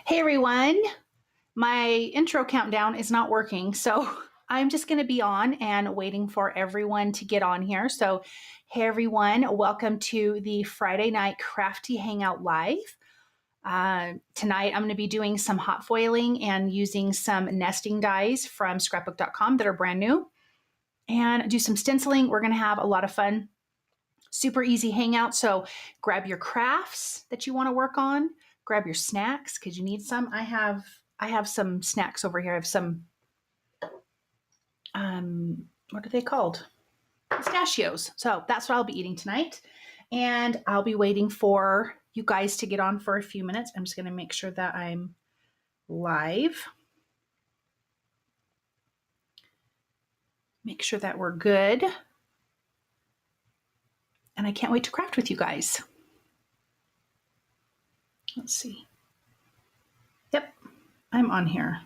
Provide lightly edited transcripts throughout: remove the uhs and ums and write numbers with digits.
Hey everyone, my intro countdown is not working, so I'm just going to be on and waiting for everyone to get on here. So, hey everyone, welcome to the Friday Night Crafty Hangout Live. Tonight I'm going to be doing some hot foiling and using some nesting dies from scrapbook.com that are brand new and do some stenciling. We're going to have a lot of fun. Super easy hangout. So grab your crafts that you want to work on. Grab your snacks because you need some. I have some snacks over here. I have some what are they called? Pistachios. So that's what I'll be eating tonight. And I'll be waiting for you guys to get on for a few minutes. I'm just going to make sure that I'm live. Make sure that we're good. And I can't wait to craft with you guys. Let's see. Yep, I'm on here.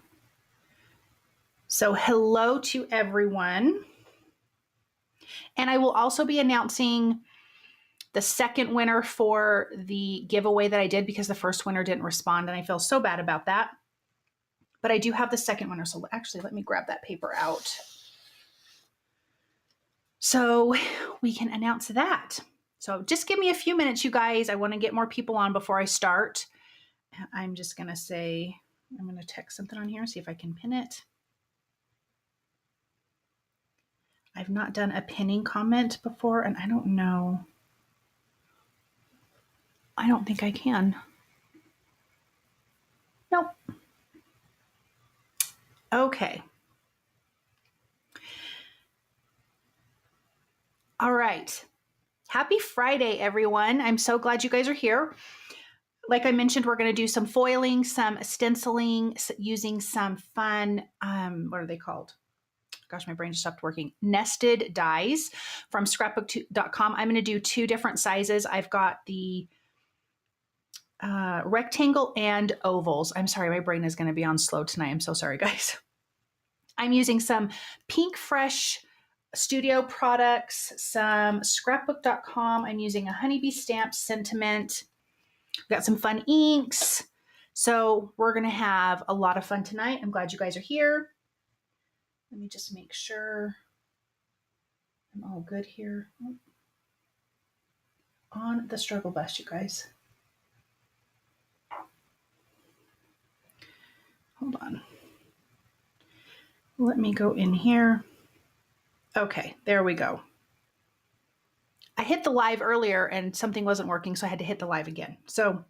So hello to everyone. And I will also be announcing the second winner for the giveaway that I did because the first winner didn't respond and I feel so bad about that. But I do have the second winner. So actually, let me grab that paper out so we can announce that. So just give me a few minutes, you guys. I want to get more people on before I start. I'm just going to say, I'm going to text something on here, see if I can pin it. I've not done a pinning comment before, and I don't know. I don't think I can. Nope. Okay. All right. Happy Friday, everyone. I'm so glad you guys are here. Like I mentioned, we're going to do some foiling, some stenciling, using some fun, what are they called? Gosh, my brain just stopped working. Nested dies from scrapbook.com. I'm going to do two different sizes. I've got the rectangle and ovals. I'm sorry, my brain is going to be on slow tonight. I'm so sorry, guys. I'm using some Pinkfresh studio products, some scrapbook.com. I'm using a honeybee stamp sentiment. We've got some fun inks. So we're going to have a lot of fun tonight. I'm glad you guys are here. Let me just make sure I'm all good here. On the struggle bus, you guys. Hold on. Let me go in here. Okay, there we go. I hit the live earlier and something wasn't working, so I had to hit the live again. So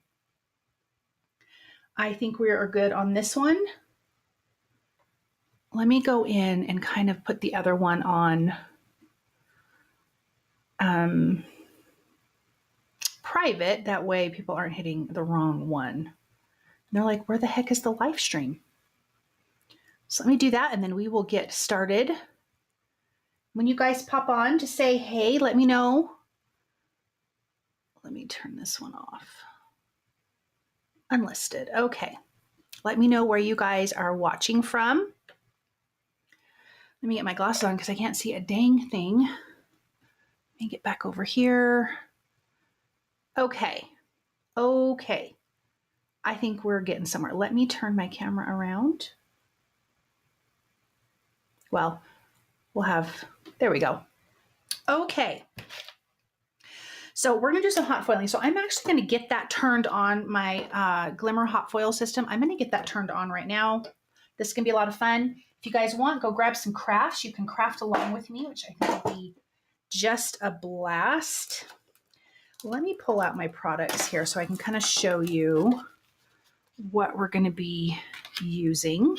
I think we are good on this one. Let me go in and kind of put the other one on private. That way people aren't hitting the wrong one. And they're like, where the heck is the live stream? So let me do that and then we will get started. When you guys pop on, just say, hey, let me know. Let me turn this one off. Unlisted. Okay. Let me know where you guys are watching from. Let me get my glasses on because I can't see a dang thing. Let me get back over here. Okay. Okay. I think we're getting somewhere. Let me turn my camera around. Well, we'll have, there we go. Okay. So we're going to do some hot foiling. So I'm actually going to get that turned on my Glimmer hot foil system. I'm going to get that turned on right now. This is going to be a lot of fun. If you guys want, go grab some crafts. You can craft along with me, which I think will be just a blast. Let me pull out my products here so I can kind of show you what we're going to be using.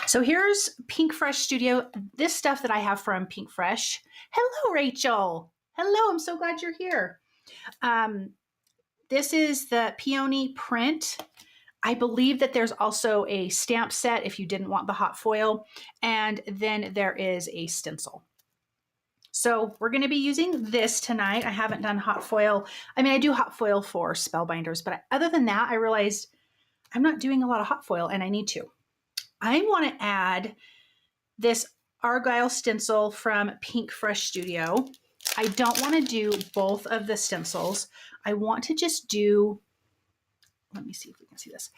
So here's Pinkfresh Studio. This stuff that I have from Pinkfresh. Hello, Rachel. Hello, I'm so glad you're here. This is the Peony print. I believe that there's also a stamp set if you didn't want the hot foil, and then there is a stencil. So we're going to be using this tonight. I haven't done hot foil. I mean, I do hot foil for spellbinders, but other than that, I realized I'm not doing a lot of hot foil and I need to. I want to add this Argyle stencil from Pinkfresh Studio. I don't want to do both of the stencils. I want to just do let me see if we can see this.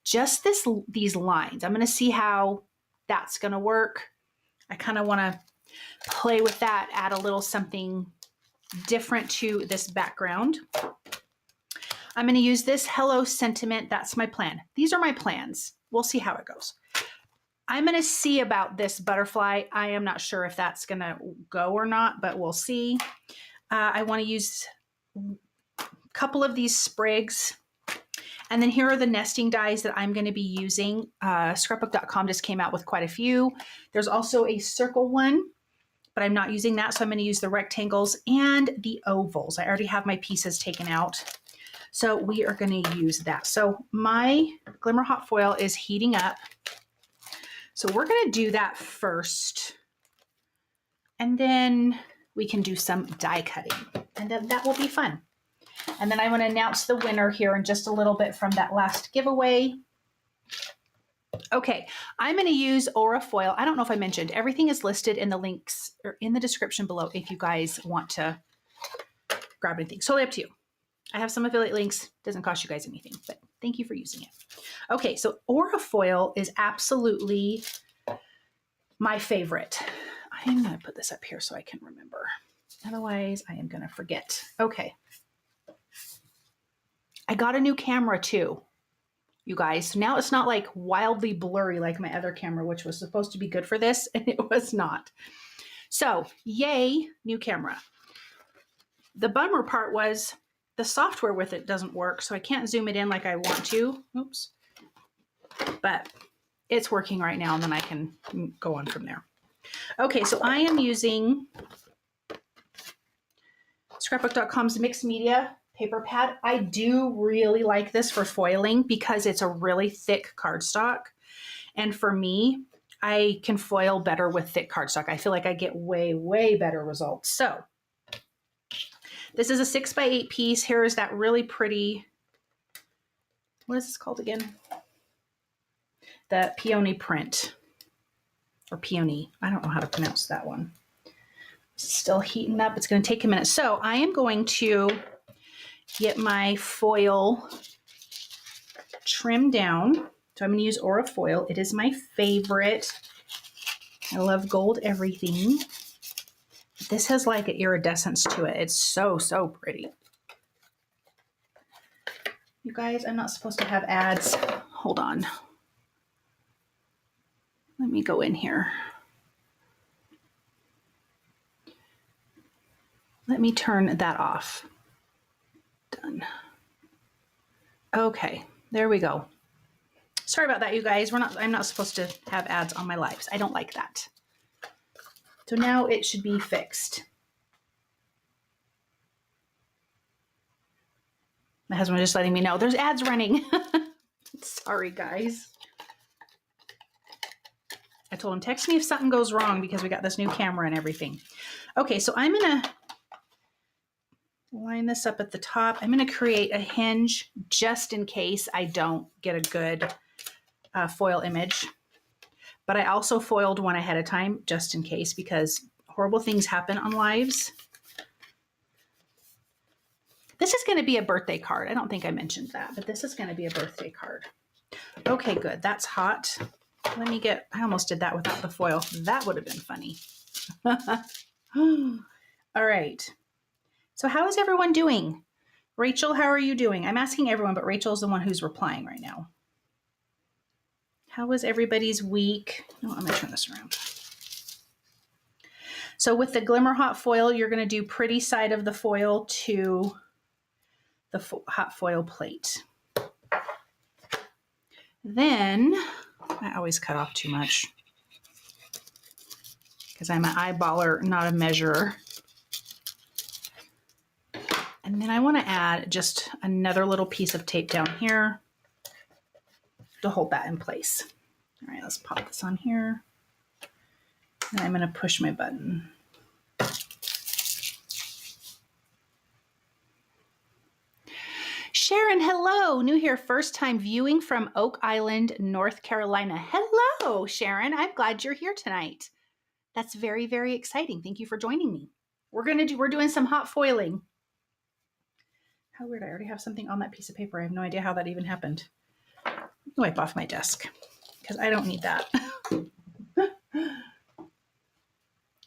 Just these lines. I'm going to see how that's going to work. I kind of want to play with that, add a little something different to this background. I'm going to use this Hello Sentiment. That's my plan. These are my plans. We'll see how it goes. I'm going to see about this butterfly. I am not sure if that's going to go or not, but we'll see. I want to use a couple of these Sprigs. And then here are the nesting dies that I'm going to be using. Scrapbook.com just came out with quite a few. There's also a circle one, but I'm not using that. So I'm going to use the rectangles and the ovals. I already have my pieces taken out. So we are going to use that. So my Glimmer Hot Foil is heating up. So we're going to do that first. And then we can do some die cutting. And then that will be fun. And then I want to announce the winner here in just a little bit from that last giveaway. Okay, I'm going to use Aura Foil. I don't know if I mentioned, everything is listed in the links or in the description below if you guys want to grab anything. It's totally up to you. I have some affiliate links. Doesn't cost you guys anything, but thank you for using it. Okay, so Aura Foil is absolutely my favorite. I'm going to put this up here so I can remember. Otherwise, I am going to forget. Okay. I got a new camera too, you guys. So now it's not like wildly blurry like my other camera, which was supposed to be good for this, and it was not. So, yay, new camera. The bummer part was the software with it doesn't work, so I can't zoom it in like I want to. Oops. But it's working right now, and then I can go on from there. Okay, so I am using Scrapbook.com's mixed media paper pad. I do really like this for foiling because it's a really thick cardstock. And for me, I can foil better with thick cardstock. I feel like I get way, way better results. So this is a 6x8 piece. Here is that really pretty, what is this called again? The Peony print, or Peony. I don't know how to pronounce that one. It's still heating up. It's going to take a minute. So I am going to get my foil trimmed down. So I'm going to use Aura Foil. It is my favorite. I love gold everything. This has like an iridescence to it. It's so, so pretty. You guys, I'm not supposed to have ads. Hold on. Let me go in here. Let me turn that off. Done. Okay, there we go. Sorry about that, you guys. I'm not supposed to have ads on my lives. I don't like that. So now it should be fixed. My husband was just letting me know there's ads running. Sorry, guys. I told him, text me if something goes wrong because we got this new camera and everything. Okay, so I'm going to line this up at the top. I'm going to create a hinge just in case I don't get a good foil image. But I also foiled one ahead of time just in case because horrible things happen on lives. This is going to be a birthday card. I don't think I mentioned that, but this is going to be a birthday card. Okay, good. That's hot. Let me get, I almost did that without the foil. That would have been funny. All right. So how is everyone doing? Rachel, how are you doing? I'm asking everyone, but Rachel's the one who's replying right now. How was everybody's week? Oh, I'm going to turn this around. So with the Glimmer Hot Foil, you're going to do pretty side of the foil to the hot foil plate. Then, I always cut off too much because I'm an eyeballer, not a measurer. And then I want to add just another little piece of tape down here to hold that in place. All right, let's pop this on here. And I'm going to push my button. Sharon, hello. New here, first time viewing from Oak Island, North Carolina. Hello, Sharon. I'm glad you're here tonight. That's very, very exciting. Thank you for joining me. We're doing some hot foiling. How weird, I already have something on that piece of paper. I have no idea how that even happened. Wipe off my desk because I don't need that.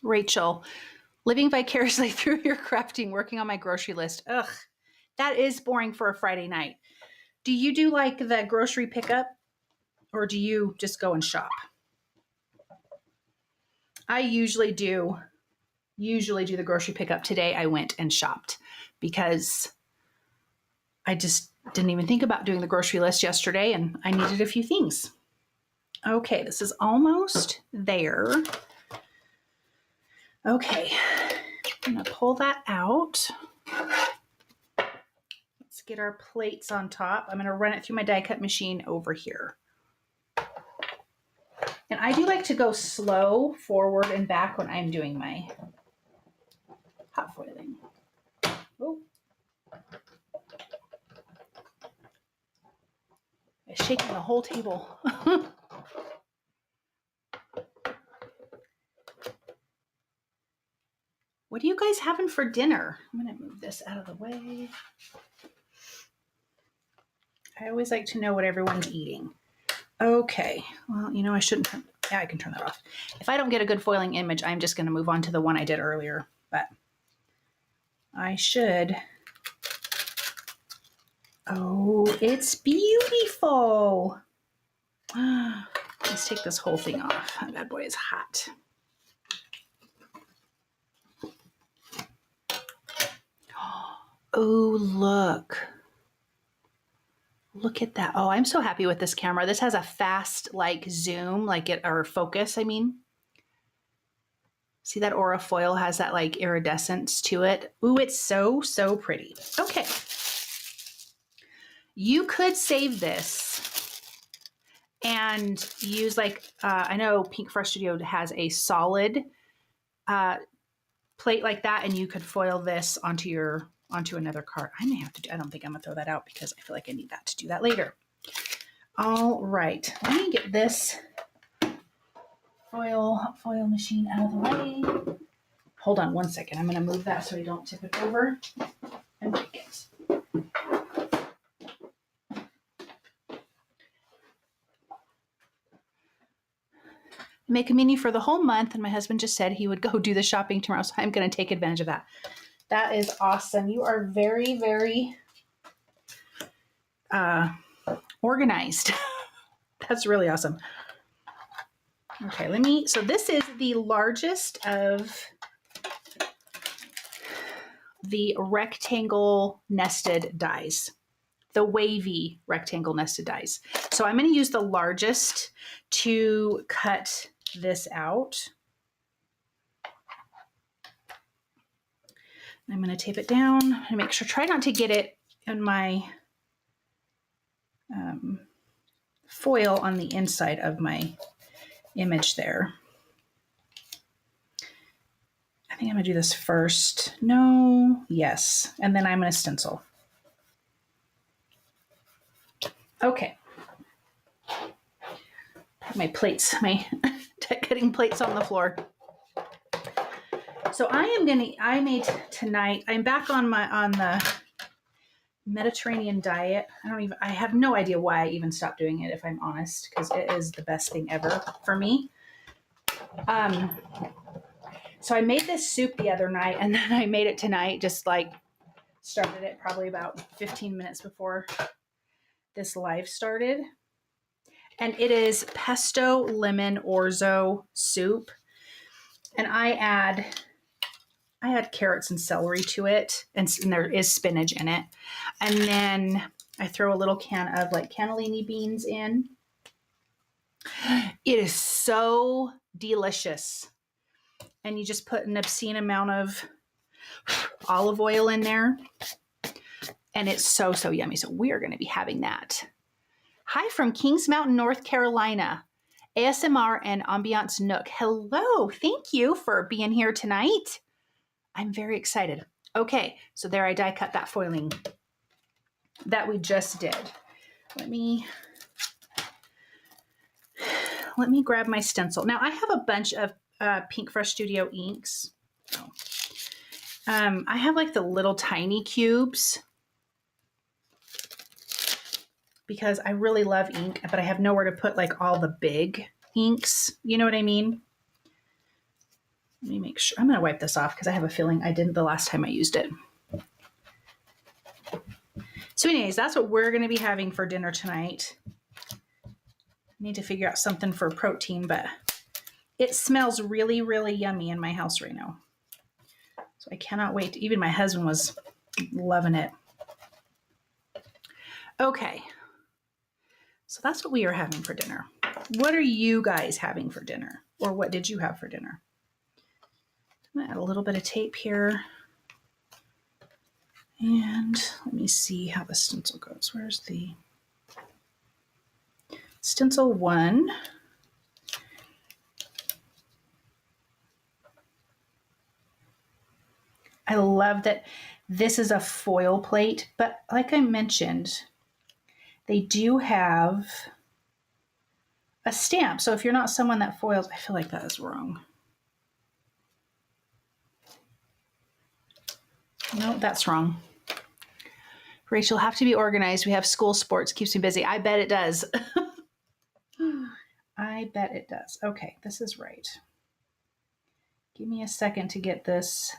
Rachel, living vicariously through your crafting, working on my grocery list. Ugh, that is boring for a Friday night. Do you do like the grocery pickup or do you just go and shop? I usually do the grocery pickup. Today I went and shopped because I just didn't even think about doing the grocery list yesterday and I needed a few things. Okay, this is almost there. Okay, I'm gonna pull that out. Let's get our plates on top. I'm gonna run it through my die cut machine over here. And I do like to go slow forward and back when I'm doing my hot foiling. Oh. It's shaking the whole table. What are you guys having for dinner? I'm going to move this out of the way. I always like to know what everyone's eating. Okay. Well, you know, I shouldn't. Yeah, I can turn that off. If I don't get a good foiling image, I'm just going to move on to the one I did earlier. But I should. Oh, it's beautiful. Let's take this whole thing off. That bad boy is hot. Oh, look. Look at that. Oh, I'm so happy with this camera. This has a fast like zoom, or focus, I mean. See that aura foil has that like iridescence to it. Ooh, it's so, so pretty. Okay. You could save this and use I know Pinkfresh Studio has a solid plate like that, and you could foil this onto another card. I may have to I don't think I'm gonna throw that out because I feel like I need that to do that later. All right, let me get this foil machine out of the way. Hold on one second. I'm gonna move that so I don't tip it over and break it. Make a menu for the whole month, and my husband just said he would go do the shopping tomorrow, so I'm going to take advantage of that. That is awesome. You are very, very organized. That's really awesome. Okay, so this is the largest of the rectangle nested dies, the wavy rectangle nested dies. So I'm going to use the largest to cut this out. I'm going to tape it down and make sure, try not to get it in my foil on the inside of my image there. I think I'm going to do this first. No, yes. And then I'm going to stencil. Okay. My plates, my cutting plates on the floor. So I made tonight, I'm back on the Mediterranean diet. I have no idea why I even stopped doing it, if I'm honest, because it is the best thing ever for me. So I made this soup the other night, and then I made it tonight, just like started it probably about 15 minutes before this live started. And it is pesto lemon orzo soup. And I add carrots and celery to it, and there is spinach in it. And then I throw a little can of like cannellini beans in. It is so delicious. And you just put an obscene amount of olive oil in there. And it's so, so yummy. So we are going to be having that. Hi from Kings Mountain, North Carolina. ASMR and Ambiance Nook. Hello. Thank you for being here tonight. I'm very excited. Okay, so there I die cut that foiling that we just did. Let me grab my stencil. Now I have a bunch of Pinkfresh Studio inks. I have like the little tiny cubes. because I really love ink, but I have nowhere to put like all the big inks. You know what I mean? Let me make sure. I'm going to wipe this off because I have a feeling I didn't the last time I used it. So anyways, that's what we're going to be having for dinner tonight. I need to figure out something for protein, but it smells really, really yummy in my house right now. So I cannot wait. Even my husband was loving it. Okay. So that's what we are having for dinner. What are you guys having for dinner? Or what did you have for dinner? I'm going to add a little bit of tape here. And let me see how the stencil goes. Where's the stencil 1? I love that this is a foil plate, but like I mentioned, they do have a stamp. So if you're not someone that foils, I feel like that is wrong. No, that's wrong. Rachel, have to be organized. We have school sports, keeps me busy. I bet it does. I bet it does. Okay, this is right. Give me a second to get this.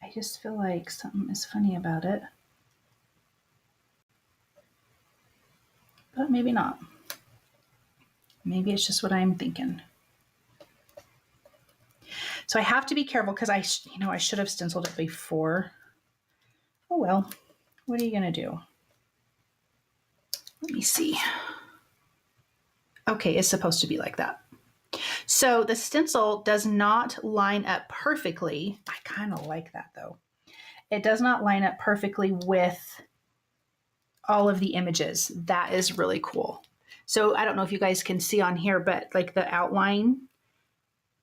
I just feel like something is funny about it. But maybe not. Maybe it's just what I'm thinking. So I have to be careful because I should have stenciled it before. Oh well, what are you gonna do? Let me see. Okay, it's supposed to be like that. So the stencil does not line up perfectly. I kind of like that though. It does not line up perfectly with all of the images. That is really cool. So I don't know if you guys can see on here, but like the outline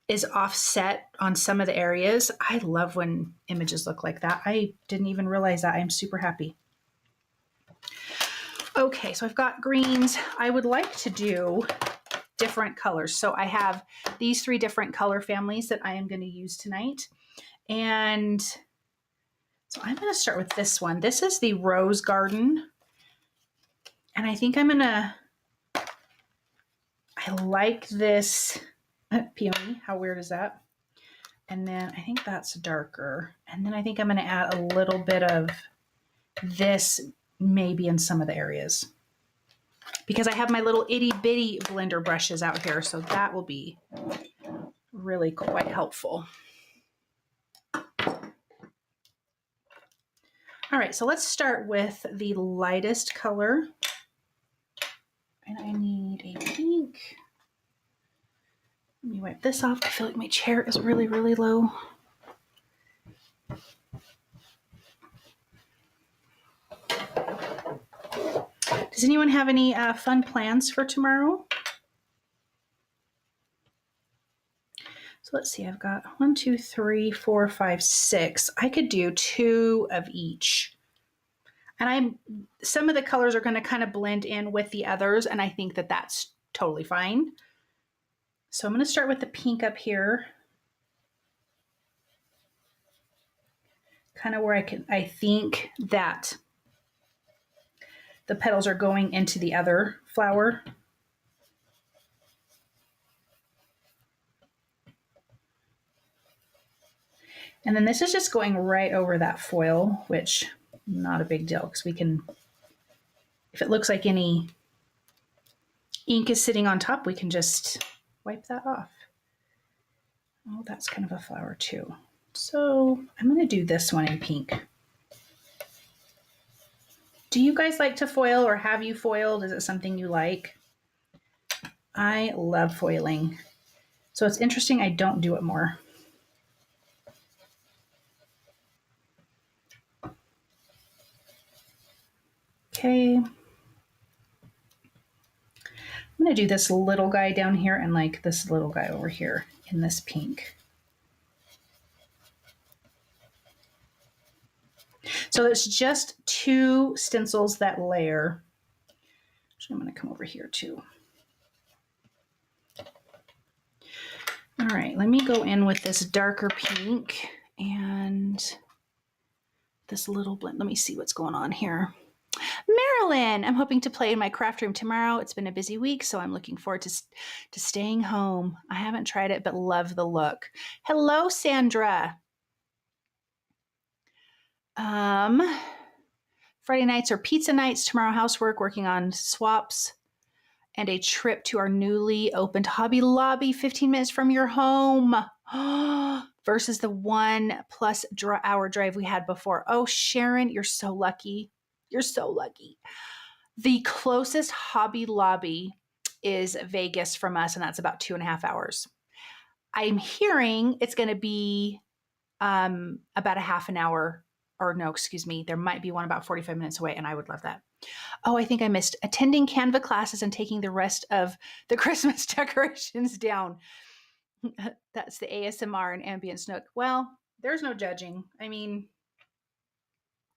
is offset on some of the areas. I love when images look like that. I didn't even realize that. I'm super happy. Okay, so I've got greens. I would like to do different colors. So I have these 3 different color families that I am going to use tonight. And so I'm going to start with this one. This is the Rose Garden. And I think I like this Peony. How weird is that? And then I think that's darker. And then I think I'm going to add a little bit of this maybe in some of the areas. Because I have my little itty bitty blender brushes out here. So that will be really quite helpful. All right, so let's start with the lightest color. And I need a pink. Let me wipe this off. I feel like my chair is really, really low. Does anyone have any fun plans for tomorrow? So let's see, I've got 1, 2, 3, 4, 5, 6. I could do 2 of each. And some of the colors are going to kind of blend in with the others, and I think that that's totally fine. So I'm going to start with the pink up here. Kind of where I think that the petals are going into the other flower. And then this is just going right over that foil, which not a big deal because we can, if it looks like any ink is sitting on top, we can just wipe that off. Oh, that's kind of a flower too. So I'm going to do this one in pink. Do you guys like to foil, or have you foiled? Is it something you like? I love foiling. So it's interesting I don't do it more. Okay. I'm going to do this little guy down here and like this little guy over here in this pink. So it's just 2 stencils that layer. Actually, I'm going to come over here too. All right, let me go in with this darker pink and this little blend. Let me see what's going on here. Marilyn, I'm hoping to play in my craft room tomorrow. It's been a busy week, so I'm looking forward to staying home. I haven't tried it, but love the look. Hello, Sandra. Friday nights are pizza nights. Tomorrow, housework, working on swaps, and a trip to our newly opened Hobby Lobby 15 minutes from your home versus the 1+ hour drive we had before. Oh, Sharon, you're so lucky. You're so lucky. The closest Hobby Lobby is Vegas from us, and that's about 2.5 hours. I'm hearing it's going to be about a half an hour, or no, excuse me, there might be one about 45 minutes away, and I would love that. Oh, I think I missed attending Canva classes and taking the rest of the Christmas decorations down. That's the ASMR and ambience nook. Well, there's no judging. I mean,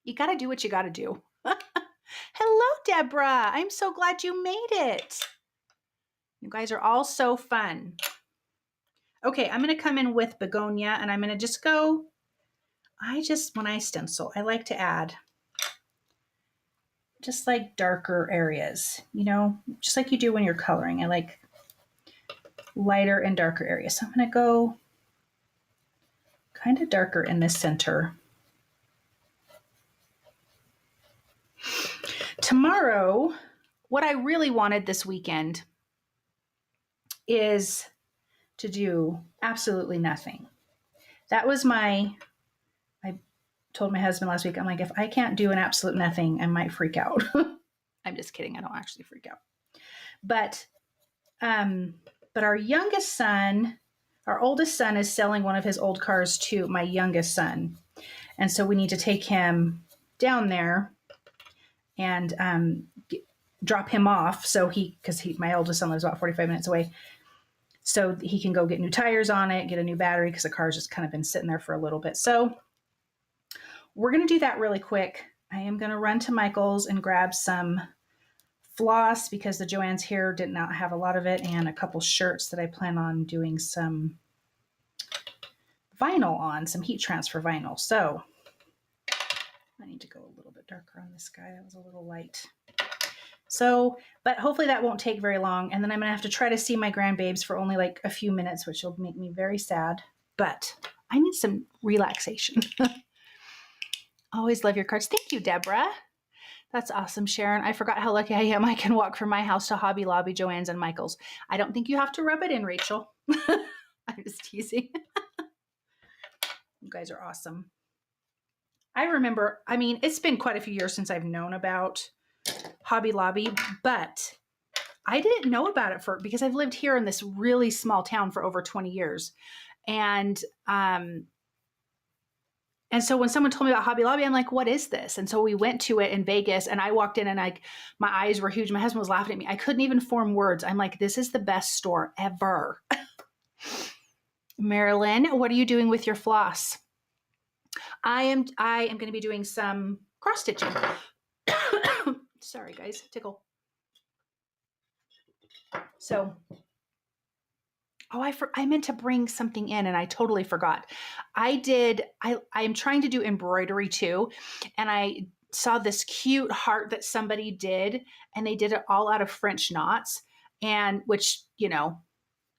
you got to do what you got to do. Hello, Deborah. I'm so glad you made it. You guys are all so fun. Okay, I'm going to come in with begonia, and I'm going to just go, when I stencil, I like to add just like darker areas, you know, just like you do when you're coloring. I like lighter and darker areas. So I'm going to go kind of darker in the center. Tomorrow, what I really wanted this weekend is to do absolutely nothing. That was I told my husband last week, I'm like, if I can't do an absolute nothing, I might freak out. I'm just kidding. I don't actually freak out. But our youngest son, our oldest son is selling one of his old cars to my youngest son. And so we need to take him down there and drop him off. So because my oldest son lives about 45 minutes away. So he can go get new tires on it, get a new battery, because the car's just kind of been sitting there for a little bit. So we're going to do that really quick. I am going to run to Michael's and grab some floss because the Joann's here did not have a lot of it, and a couple shirts that I plan on doing some vinyl on, some heat transfer vinyl. So I need to go a little bit darker on this guy. That was a little light. So, but hopefully that won't take very long. And then I'm going to have to try to see my grandbabes for only like a few minutes, which will make me very sad. But I need some relaxation. Always love your cards. Thank you, Deborah. That's awesome, Sharon. I forgot how lucky I am. I can walk from my house to Hobby Lobby, Joann's, and Michael's. I don't think you have to rub it in, Rachel. I'm just teasing. You guys are awesome. I remember, I mean, it's been quite a few years since I've known about Hobby Lobby, but I didn't know about it because I've lived here in this really small town for over 20 years. And so when someone told me about Hobby Lobby, I'm like, what is this? And so we went to it in Vegas, and I walked in and my eyes were huge. My husband was laughing at me. I couldn't even form words. I'm like, this is the best store ever. Marilyn, what are you doing with your floss? I am going to be doing some cross stitching. Sorry, guys, tickle. So, I meant to bring something in and I totally forgot. I'm trying to do embroidery too. And I saw this cute heart that somebody did, and they did it all out of French knots, and which, you know,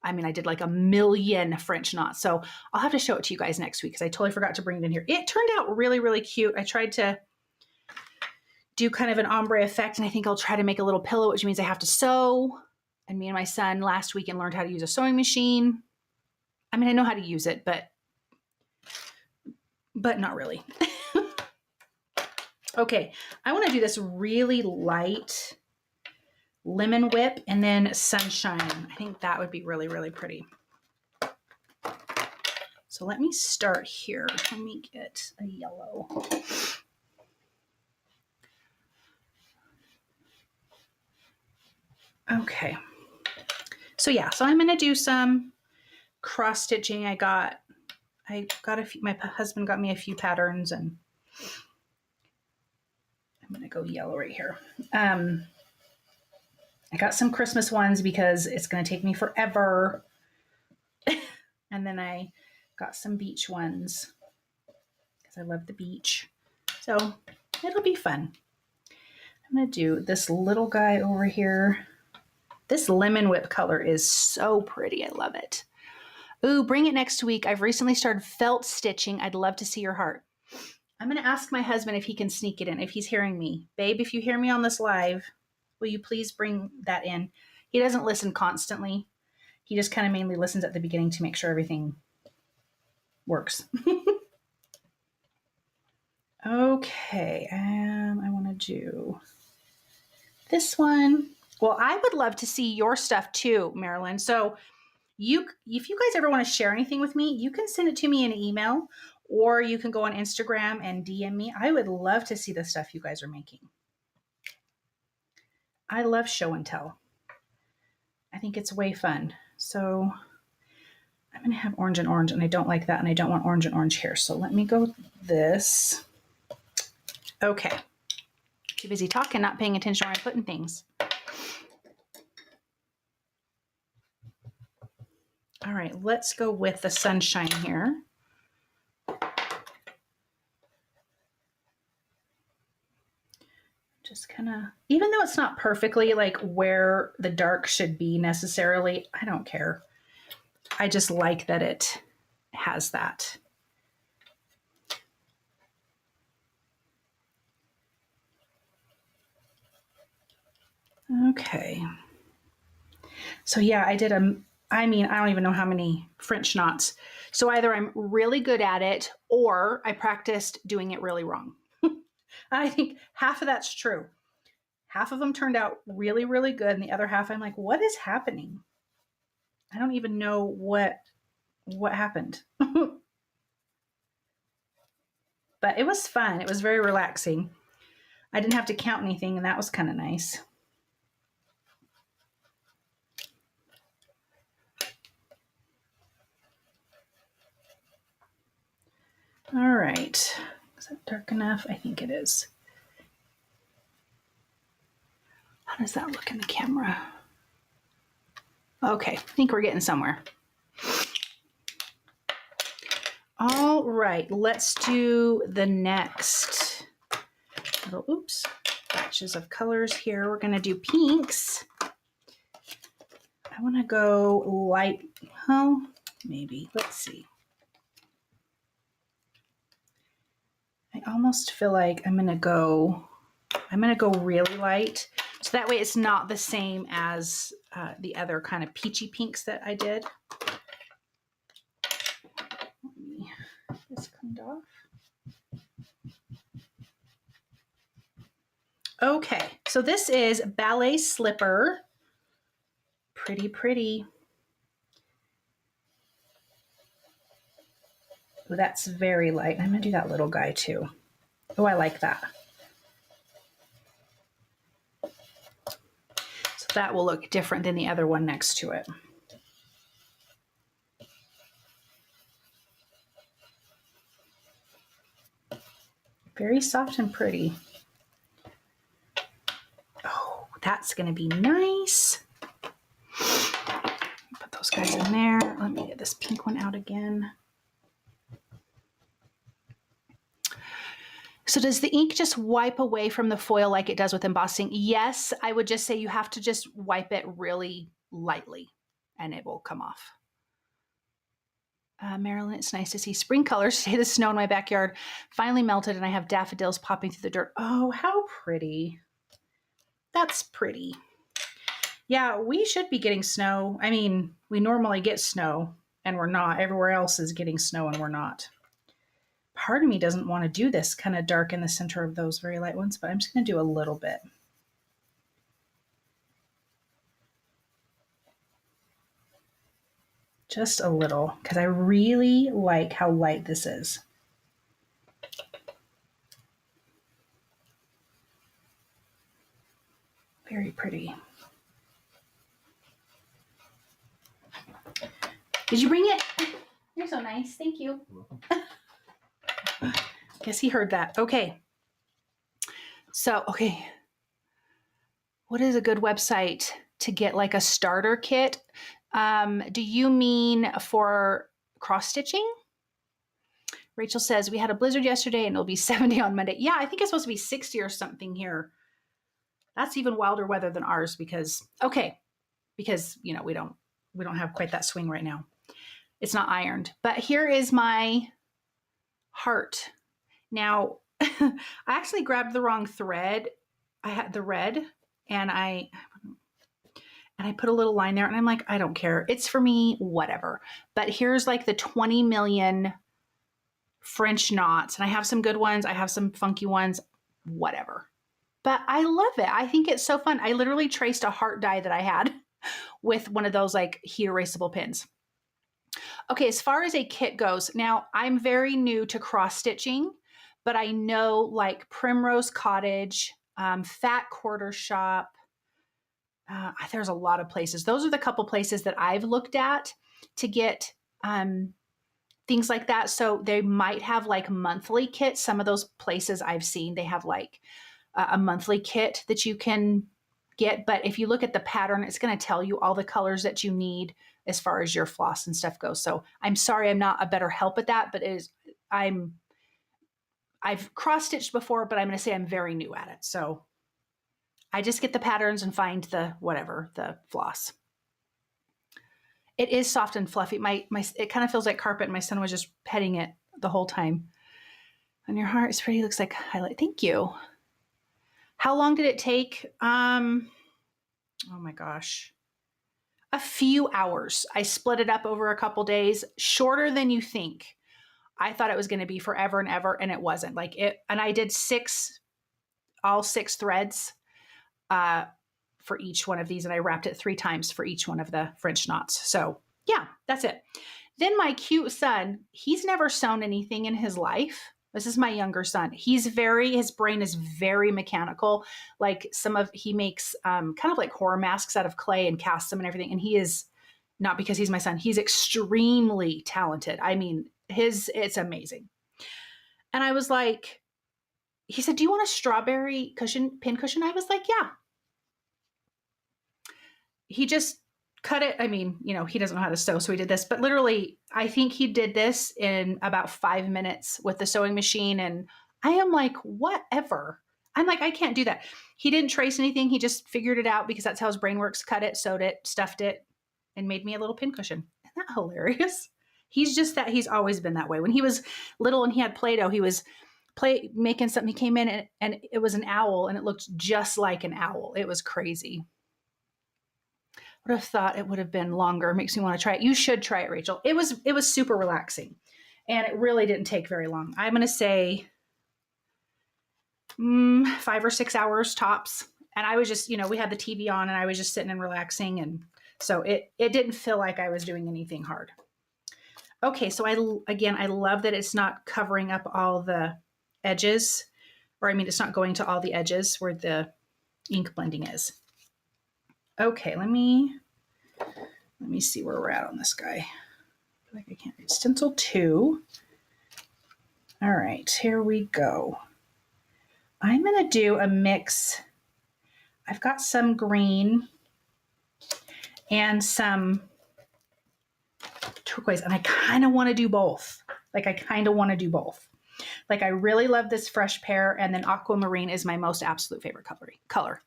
I mean, I did like 1,000,000 French knots. So I'll have to show it to you guys next week because I totally forgot to bring it in here. It turned out really, really cute. I tried to do kind of an ombre effect, and I think I'll try to make a little pillow, which means I have to sew. And me and my son last weekend learned how to use a sewing machine. I mean, I know how to use it, but not really. Okay, I want to do this really light lemon whip and then sunshine. I think that would be really, really pretty. So let me start here. Let me get a yellow. Okay. So yeah, so I'm going to do some cross stitching. I got a few, my husband got me a few patterns, and I'm going to go yellow right here. I got some Christmas ones because it's going to take me forever. And then I got some beach ones because I love the beach. So it'll be fun. I'm going to do this little guy over here. This lemon whip color is so pretty. I love it. Ooh, bring it next week. I've recently started felt stitching. I'd love to see your heart. I'm going to ask my husband if he can sneak it in, if he's hearing me. Babe, if you hear me on this live, will you please bring that in? He doesn't listen constantly. He just kind of mainly listens at the beginning to make sure everything works. Okay, I want to do this one. Well, I would love to see your stuff too, Marilyn. So if you guys ever want to share anything with me, you can send it to me in an email, or you can go on Instagram and DM me. I would love to see the stuff you guys are making. I love show and tell. I think it's way fun. So I'm going to have orange and orange, and I don't like that, and I don't want orange and orange here. So let me go with this. Okay. Too busy talking, not paying attention where I'm putting things. All right, let's go with the sunshine here. Just kind of, even though it's not perfectly like where the dark should be necessarily, I don't care. I just like that it has that. Okay. So yeah, I did I don't even know how many French knots. So either I'm really good at it or I practiced doing it really wrong. I think half of that's true. Half of them turned out really, really good. And the other half, I'm like, what is happening? I don't even know what happened. But it was fun. It was very relaxing. I didn't have to count anything, and that was kind of nice. All right. Is that dark enough? I think it is. How does that look in the camera? Okay, I think we're getting somewhere. All right, let's do the next little, oops, batches of colors here. We're going to do pinks. I want to go light, oh, maybe, let's see. I almost feel like I'm going to go really light. So that way it's not the same as the other kind of peachy pinks that I did. Let me get this cleaned off. Okay, so this is Ballet Slipper. Pretty, pretty. Oh, that's very light. I'm going to do that little guy too. Oh, I like that. So that will look different than the other one next to it. Very soft and pretty. Oh, that's going to be nice. Put those guys in there. Let me get this pink one out again. So does the ink just wipe away from the foil like it does with embossing? Yes, I would just say you have to just wipe it really lightly and it will come off. Marilyn, it's nice to see spring colors. Today the snow in my backyard finally melted and I have daffodils popping through the dirt. Oh, how pretty. That's pretty. Yeah, we should be getting snow. I mean, we normally get snow and we're not. Everywhere else is getting snow and we're not. Part of me doesn't want to do this kind of dark in the center of those very light ones, but I'm just going to do a little bit. Just a little, because I really like how light this is. Very pretty. Did you bring it? You're so nice. Thank you. Guess he heard that. Okay. So, okay. What is a good website to get like a starter kit? Do you mean for cross stitching? Rachel says, we had a blizzard yesterday and it'll be 70 on Monday. Yeah, I think it's supposed to be 60 or something here. That's even wilder weather than ours because, you know, we don't have quite that swing right now. It's not ironed. But here is my heart. Now, I actually grabbed the wrong thread. I had the red and I put a little line there and I'm like, I don't care. It's for me, whatever. But here's like the 20 million French knots. And I have some good ones. I have some funky ones, whatever. But I love it. I think it's so fun. I literally traced a heart die that I had with one of those like heat erasable pins. Okay, as far as a kit goes, now I'm very new to cross stitching, but I know like Primrose Cottage, Fat Quarter Shop, there's a lot of places. Those are the couple places that I've looked at to get things like that. So they might have like monthly kits. Some of those places I've seen, they have like a monthly kit that you can get. But if you look at the pattern, it's going to tell you all the colors that you need as far as your floss and stuff goes. So I'm sorry I'm not a better help at that, but I've cross-stitched before, but I'm going to say I'm very new at it. So I just get the patterns and find the floss. It is soft and fluffy. It kind of feels like carpet. My son was just petting it the whole time. And your heart is pretty, looks like highlight. Thank you. How long did it take? Oh my gosh. A few hours. I split it up over a couple days, shorter than you think. I thought it was going to be forever and ever, and it wasn't. And I did all six threads for each one of these, and I wrapped it 3 times for each one of the French knots. So yeah, that's it. Then my cute son, he's never sewn anything in his life. This is my younger son. His brain is very mechanical. Like he makes kind of like horror masks out of clay and casts them and everything. And he is, not because he's my son, he's extremely talented. I mean, it's amazing. And I was like, he said, do you want a strawberry pin cushion? I was like, yeah. He just cut it. I mean, you know, he doesn't know how to sew, so he did this, but literally, I think he did this in about 5 minutes with the sewing machine. And I am like, whatever. I'm like, I can't do that. He didn't trace anything. He just figured it out because that's how his brain works. Cut it, sewed it, stuffed it, and made me a little pin cushion. Isn't that hilarious? He's always been that way. When he was little and he had Play-Doh, he was making something. He came in and it was an owl and it looked just like an owl. It was crazy. Would have thought it would have been longer. Makes me want to try it. You should try it, Rachel. It was super relaxing and it really didn't take very long. I'm going to say 5 or 6 hours tops. And I was just, you know, we had the TV on and I was just sitting and relaxing. And so it didn't feel like I was doing anything hard. Okay. So I love that it's not covering up all the edges, or I mean, it's not going to all the edges where the ink blending is. Okay, let me see where we're at on this guy. I feel like I can't read. Stencil 2. All right, here we go. I'm going to do a mix. I've got some green and some turquoise, and I kind of want to do both. Like I really love this fresh pear, and then aquamarine is my most absolute favorite color.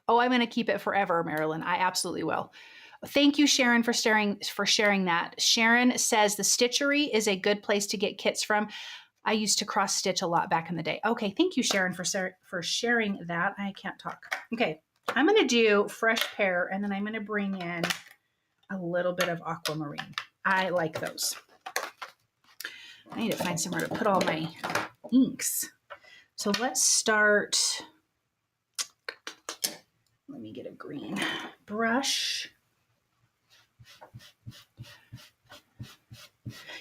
Oh, I'm going to keep it forever, Marilyn. I absolutely will. Thank you, Sharon, for sharing that. Sharon says the Stitchery is a good place to get kits from. I used to cross stitch a lot back in the day. Okay, thank you, Sharon, for sharing that. I can't talk. Okay, I'm going to do fresh pear, and then I'm going to bring in a little bit of aquamarine. I like those. I need to find somewhere to put all my inks. So let's start. Let me get a green brush.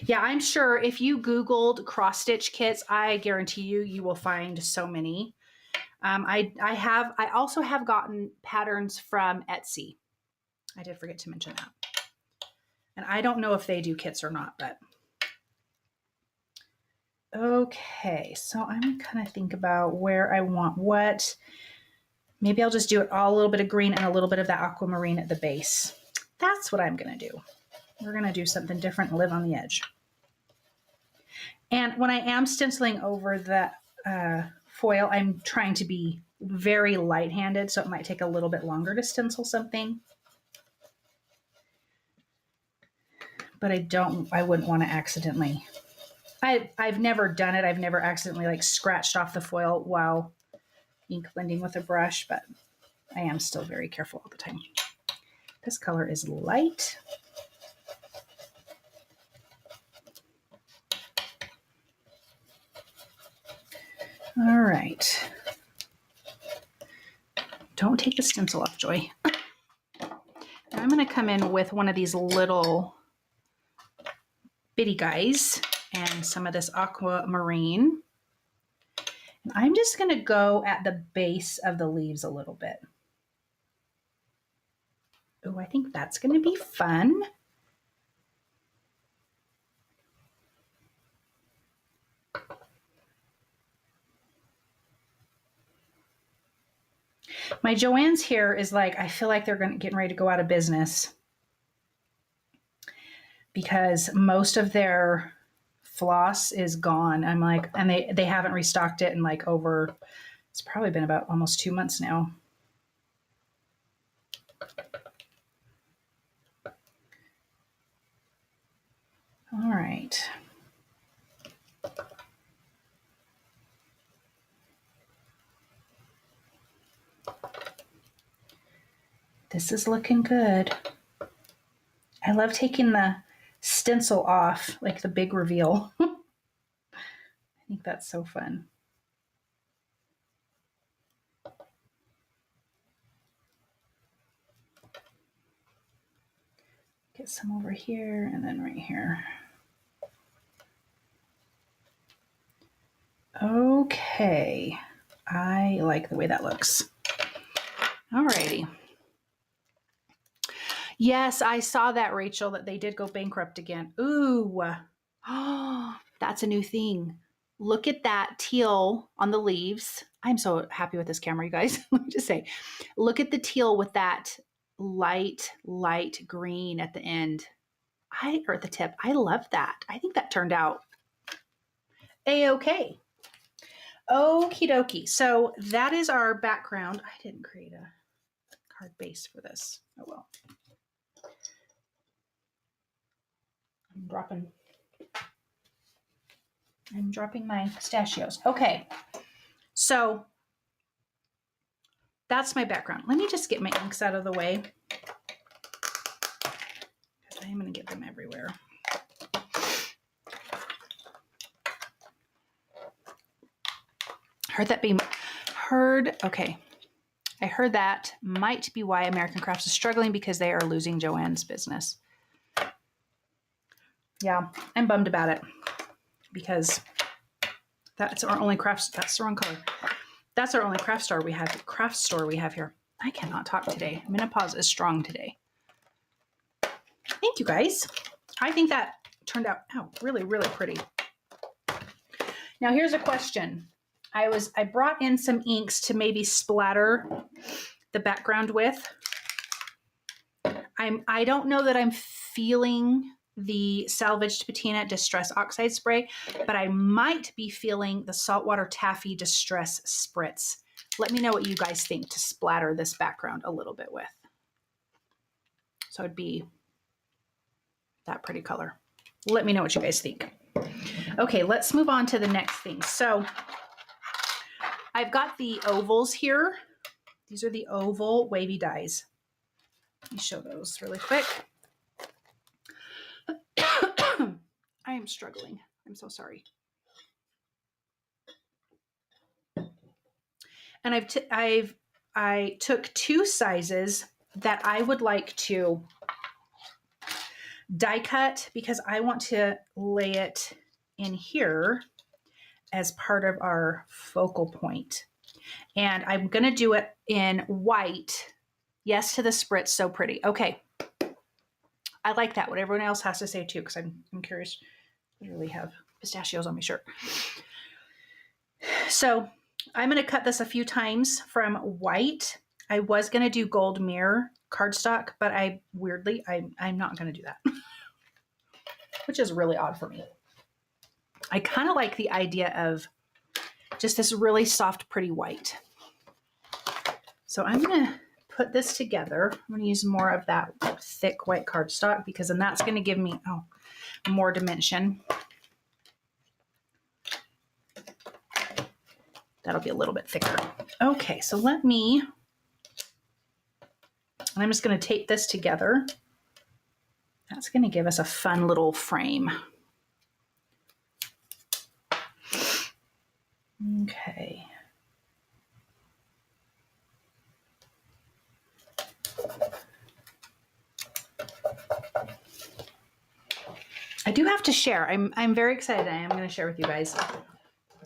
Yeah, I'm sure if you Googled cross stitch kits, I guarantee you will find so many. I also have gotten patterns from Etsy. I did forget to mention that. And I don't know if they do kits or not, but. Okay, so I'm gonna kind of think about where I want what. Maybe I'll just do it all a little bit of green and a little bit of that aquamarine at the base. That's what I'm going to do. We're going to do something different and live on the edge. And when I am stenciling over the foil. I'm trying to be very light-handed, so it might take a little bit longer to stencil something. But I wouldn't want to accidentally. I've never done it. I've never accidentally like scratched off the foil while ink blending with a brush, but I am still very careful all the time. This color is light. All right. Don't take the stencil off, Joy. Now I'm going to come in with one of these little bitty guys and some of this aquamarine. And I'm just going to go at the base of the leaves a little bit. Oh, I think that's going to be fun. My Joann's here is like, I feel like they're getting ready to go out of business because most of their floss is gone. I'm like, and they haven't restocked it in like over, it's probably been about almost 2 months now. All right. This is looking good. I love taking the stencil off, like the big reveal. I think that's so fun. Get some over here and then right here. Okay, I like the way that looks. Alrighty. Yes, I saw that, Rachel, that they did go bankrupt again. Ooh, oh, that's a new thing. Look at that teal on the leaves. I'm so happy with this camera, you guys. Let me just say, look at the teal with that light green at the end. Or at the tip. I love that. I think that turned out A-okay. Okie dokie. So that is our background. I didn't create a card base for this. Oh well. I'm dropping my pistachios. Okay. So that's my background. Let me just get my inks out of the way, because I am going to get them everywhere. Okay. I heard that might be why American Crafts is struggling, because they are losing Joann's business. Yeah, I'm bummed about it, because that's our only that's the wrong color. That's our only craft store we have here. I cannot talk today. Menopause is strong today. Thank you, guys. I think that turned out really, really pretty. Now here's a question. I brought in some inks to maybe splatter the background with. I don't know that I'm feeling the salvaged patina distress oxide spray, but I might be feeling the saltwater taffy distress spritz. Let me know what you guys think to splatter this background a little bit with. So it'd be that pretty color. Let me know what you guys think. Okay, let's move on to the next thing. So I've got the ovals here. These are the oval wavy dies. Let me show those really quick. I am struggling. I'm so sorry. And I took 2 sizes that I would like to die cut, because I want to lay it in here as part of our focal point. And I'm going to do it in white. Yes to the spritz, so pretty. Okay. I like that. What everyone else has to say too, because I'm curious. I really have pistachios on my shirt. So I'm going to cut this a few times from white. I was going to do gold mirror cardstock, but I'm not going to do that, which is really odd for me. I kind of like the idea of just this really soft, pretty white. So I'm going to put this together. I'm going to use more of that thick white cardstock because then that's going to give me more dimension. That'll be a little bit thicker. Okay, so I'm just going to tape this together. That's going to give us a fun little frame. Okay. I do have to share. I'm very excited. I am going to share with you guys.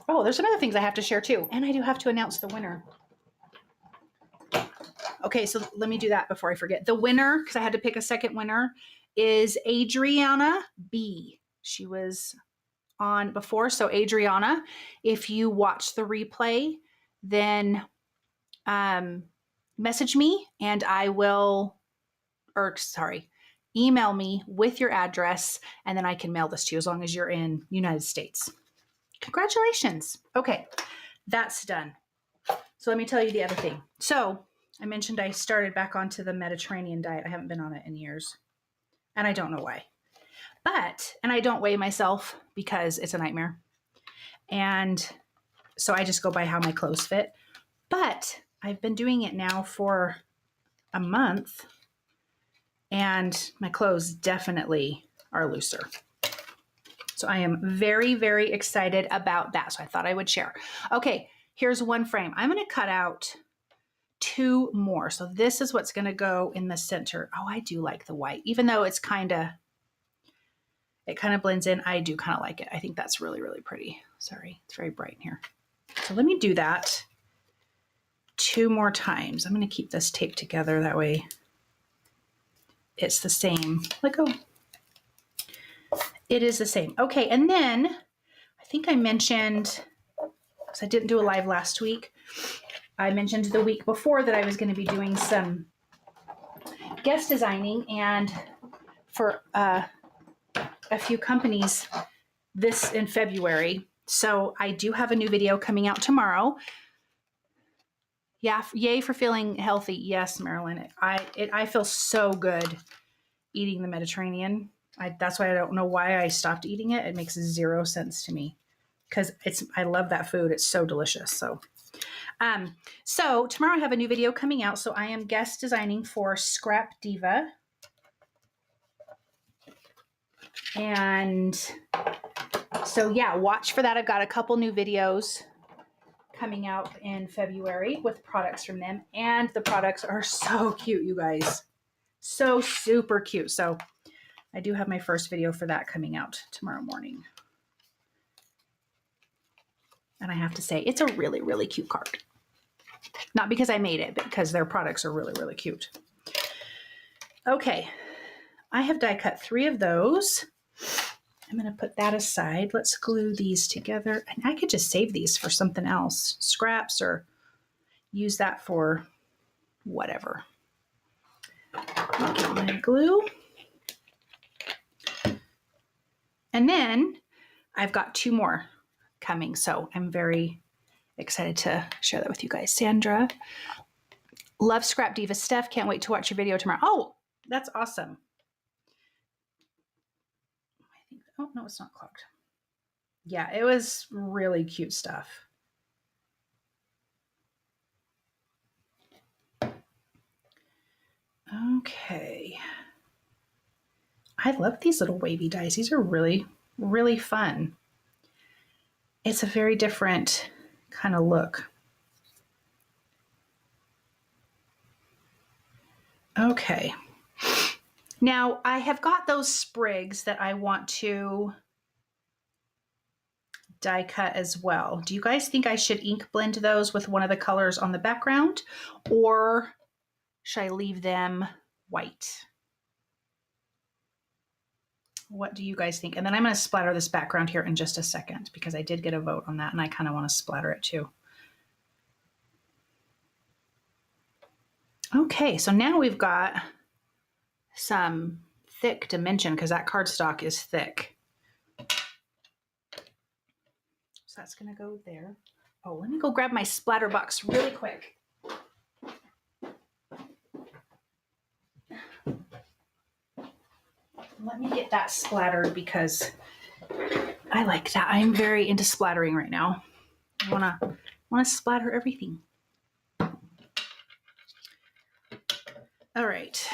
Oh, there's some other things I have to share too. And I do have to announce the winner. Okay, so let me do that before I forget. The winner, because I had to pick a second winner, is Adriana B. She was on before. So Adriana, if you watch the replay, then message me and I will, email me with your address and then I can mail this to you as long as you're in United States. Congratulations. Okay, that's done. So let me tell you the other thing. So I mentioned I started back onto the Mediterranean diet. I haven't been on it in years and I don't know why. And I don't weigh myself because it's a nightmare. And so I just go by how my clothes fit. But I've been doing it now for a month and my clothes definitely are looser. So I am very, very excited about that. So I thought I would share. Okay, here's one frame. I'm going to cut out 2 more. So this is what's going to go in the center. Oh, I do like the white, even though it kind of blends in. I do kind of like it. I think that's really, really pretty. Sorry, it's very bright in here. So let me do that 2 more times. I'm going to keep this taped together. That way it's the same. Let go. It is the same. Okay, and then I think I mentioned, because I didn't do a live last week, I mentioned the week before that I was going to be doing some guest designing and for a few companies this in February. So I do have a new video coming out tomorrow. Yeah, yay for feeling healthy. Yes, Marilyn. I feel so good eating the Mediterranean. That's why I don't know why I stopped eating it. It makes 0 sense to me because I love that food. It's so delicious. So tomorrow I have a new video coming out. So I am guest designing for Scrap Diva. And so yeah, watch for that. I've got a couple new videos coming out in February with products from them. And the products are so cute, you guys. So super cute. So I do have my first video for that coming out tomorrow morning. And I have to say, it's a really, really cute card. Not because I made it, but because their products are really, really cute. Okay, I have die cut 3 of those. I'm going to put that aside. Let's glue these together. And I could just save these for something else, scraps, or use that for whatever. Get my glue. And then I've got 2 more coming. So I'm very excited to share that with you guys. Sandra, love Scrap Diva Steph. Can't wait to watch your video tomorrow. Oh, that's awesome. Oh, no, it's not clogged. Yeah, it was really cute stuff. Okay. I love these little wavy dies. These are really, really fun. It's a very different kind of look. Okay. Now I have got those sprigs that I want to die cut as well. Do you guys think I should ink blend those with one of the colors on the background, or should I leave them white? What do you guys think? And then I'm going to splatter this background here in just a second because I did get a vote on that and I kind of want to splatter it too. Okay, so now we've got some thick dimension because that cardstock is thick. So that's going to go there. Oh, let me go grab my splatter box really quick. Let me get that splattered because I like that. I'm very into splattering right now. I wanna splatter everything. All right.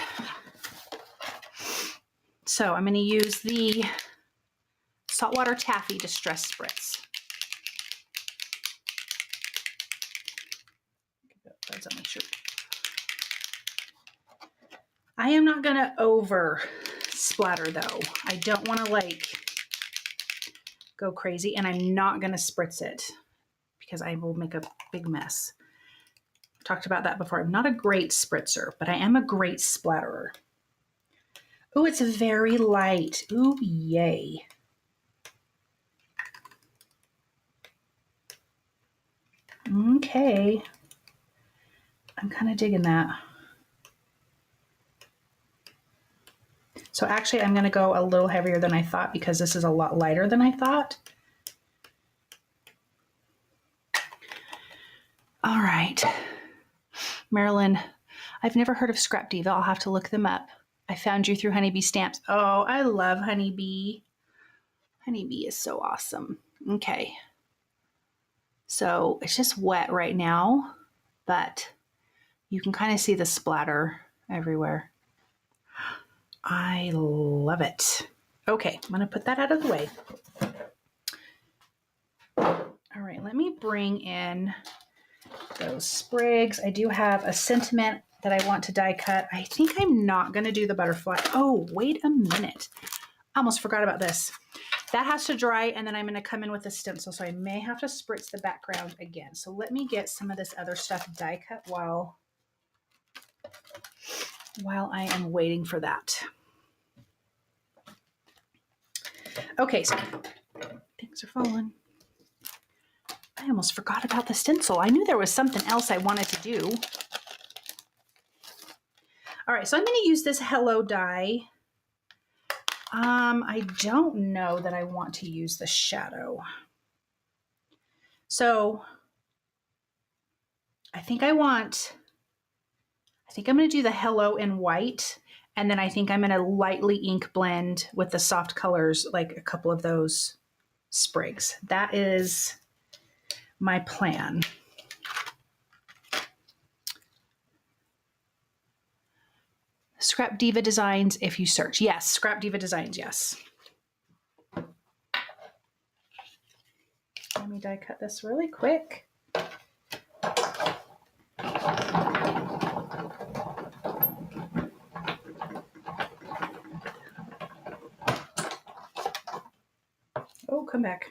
So I'm going to use the saltwater taffy distress spritz. I am not going to over splatter though. I don't want to like go crazy, and I'm not going to spritz it because I will make a big mess. I've talked about that before. I'm not a great spritzer, but I am a great splatterer. Oh, it's very light. Ooh, yay. Okay. I'm kind of digging that. So actually, I'm going to go a little heavier than I thought because this is a lot lighter than I thought. All right. Marilyn, I've never heard of Scrap Diva. I'll have to look them up. I found you through Honeybee Stamps. Oh, I love Honeybee. Honeybee is so awesome. Okay. So it's just wet right now, but you can kind of see the splatter everywhere. I love it. Okay, I'm going to put that out of the way. All right, let me bring in those sprigs. I do have a sentiment that I want to die cut. I think I'm not going to do the butterfly. Oh, wait a minute. I almost forgot about this. That has to dry, and then I'm going to come in with a stencil, so I may have to spritz the background again. So let me get some of this other stuff die cut while I am waiting for that. Okay, so things are falling. I almost forgot about the stencil. I knew there was something else I wanted to do. All right, so I'm going to use this Hello die. I don't know that I want to use the shadow. So I think I'm going to do the Hello in white, and then I think I'm going to lightly ink blend with the soft colors, like a couple of those sprigs. That is my plan. Scrap Diva Designs, if you search. Yes, Scrap Diva Designs, yes. Let me die cut this really quick. Oh, come back.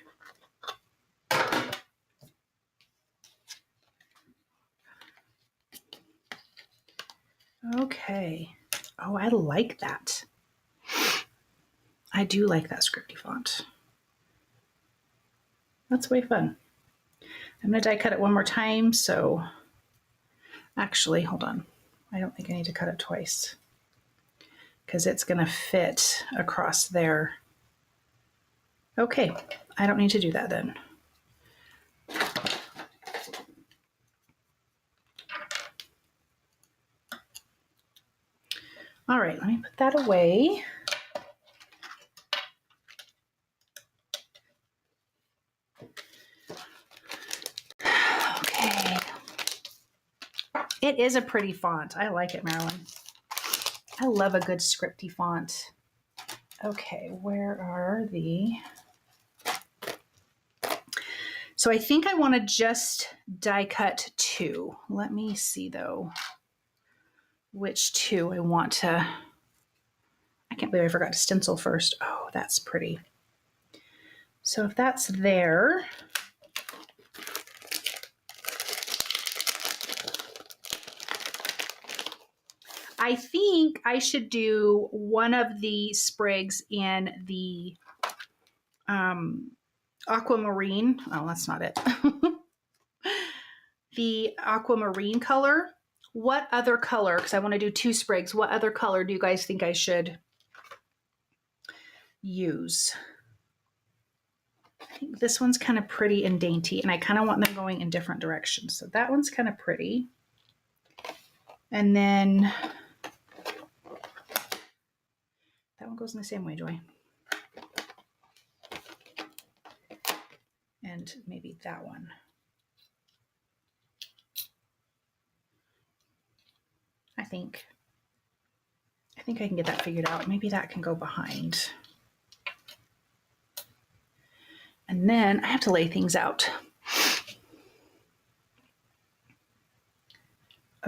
Okay. Oh, I like that. I do like that scripty font. That's way fun. I'm going to die cut it one more time. So actually, hold on. I don't think I need to cut it twice because it's going to fit across there. Okay, I don't need to do that then. All right, let me put that away. Okay. It is a pretty font. I like it, Marilyn. I love a good scripty font. Okay, where are the... So I think I want to just die cut two. Let me see though, which two I want to... I can't believe I forgot to stencil first. Oh, that's pretty. So if that's there, I think I should do one of the sprigs in the aquamarine. Oh, that's not it. The aquamarine color. What other color, because I want to do two sprigs, what other color do you guys think I should use? I think this one's kind of pretty and dainty, and I kind of want them going in different directions. So that one's kind of pretty. And then that one goes in the same way, Joy. And maybe that one. I think I can get that figured out. Maybe that can go behind. And then I have to lay things out.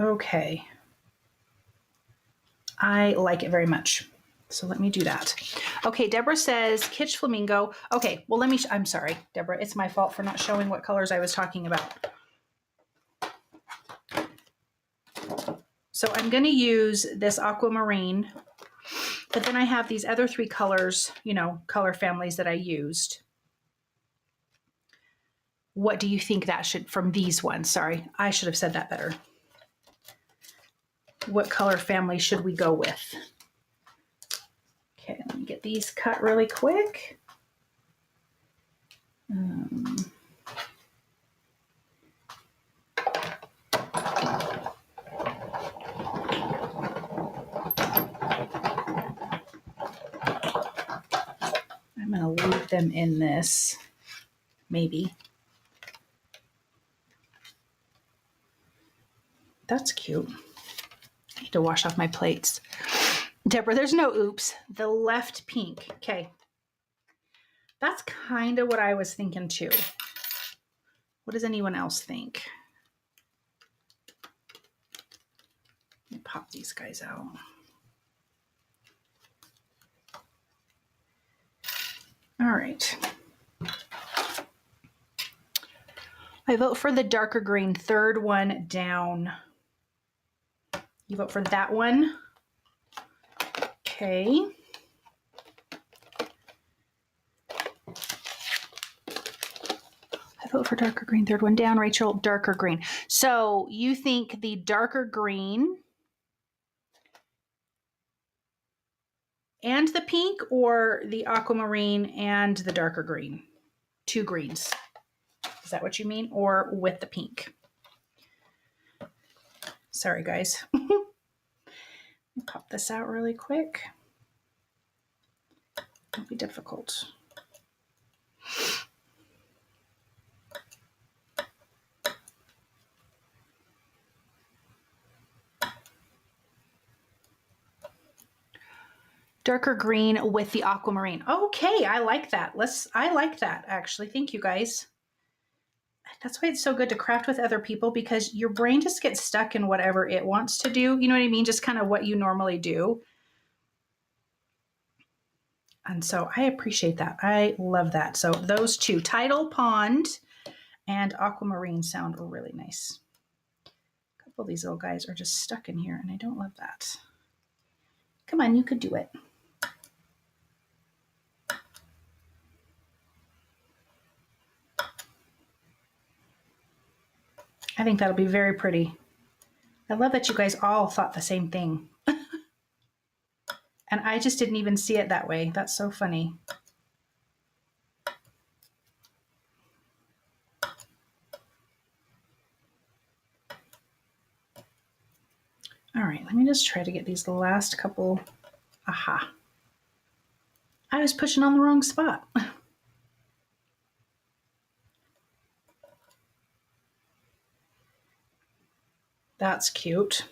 Okay. I like it very much. So let me do that. Okay, Deborah says Kitsch Flamingo. Okay, well, I'm sorry, Deborah. It's my fault for not showing what colors I was talking about. So I'm going to use this aquamarine, but then I have these other 3 colors, you know, color families that I used. What do you think that should, from these ones? Sorry, I should have said that better. What color family should we go with? Okay, let me get these cut really quick. I'm going to leave them in this, maybe. That's cute. I need to wash off my plates. Deborah, there's no oops. The left pink. Okay. That's kind of what I was thinking too. What does anyone else think? Let me pop these guys out. All right. I vote for the darker green, third one down. You vote for that one? Okay. I vote for darker green, third one down. Rachel, darker green. So you think the darker green and the pink, or the aquamarine and the darker green? 2 greens. Is that what you mean? Or with the pink? Sorry, guys. Pop this out really quick. It'll be difficult. Darker green with the aquamarine. Okay, I like that. I like that, actually. Thank you, guys. That's why it's so good to craft with other people, because your brain just gets stuck in whatever it wants to do. You know what I mean? Just kind of what you normally do. And so I appreciate that. I love that. So those 2, Tidal Pond and Aquamarine, sound really nice. A couple of these little guys are just stuck in here, and I don't love that. Come on, you could do it. I think that'll be very pretty. I love that you guys all thought the same thing. And I just didn't even see it that way. That's so funny. All right, let me just try to get these last couple. Aha. I was pushing on the wrong spot. That's cute.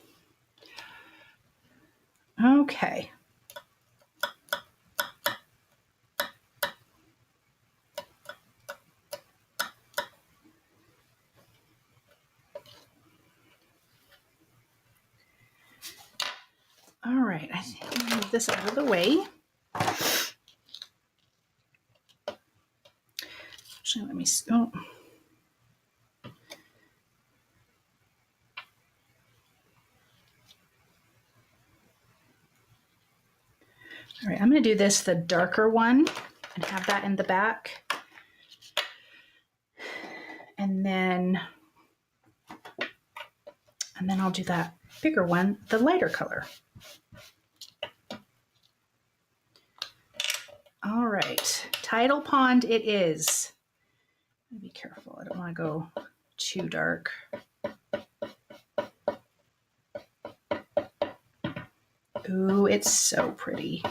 Okay. All right, I think I'm gonna move this out of the way. Actually, let me, oh. All right, I'm going to do this, the darker one, and have that in the back. And then I'll do that bigger one, the lighter color. All right, Tidal Pond it is. Be careful. I don't want to go too dark. Ooh, it's so pretty.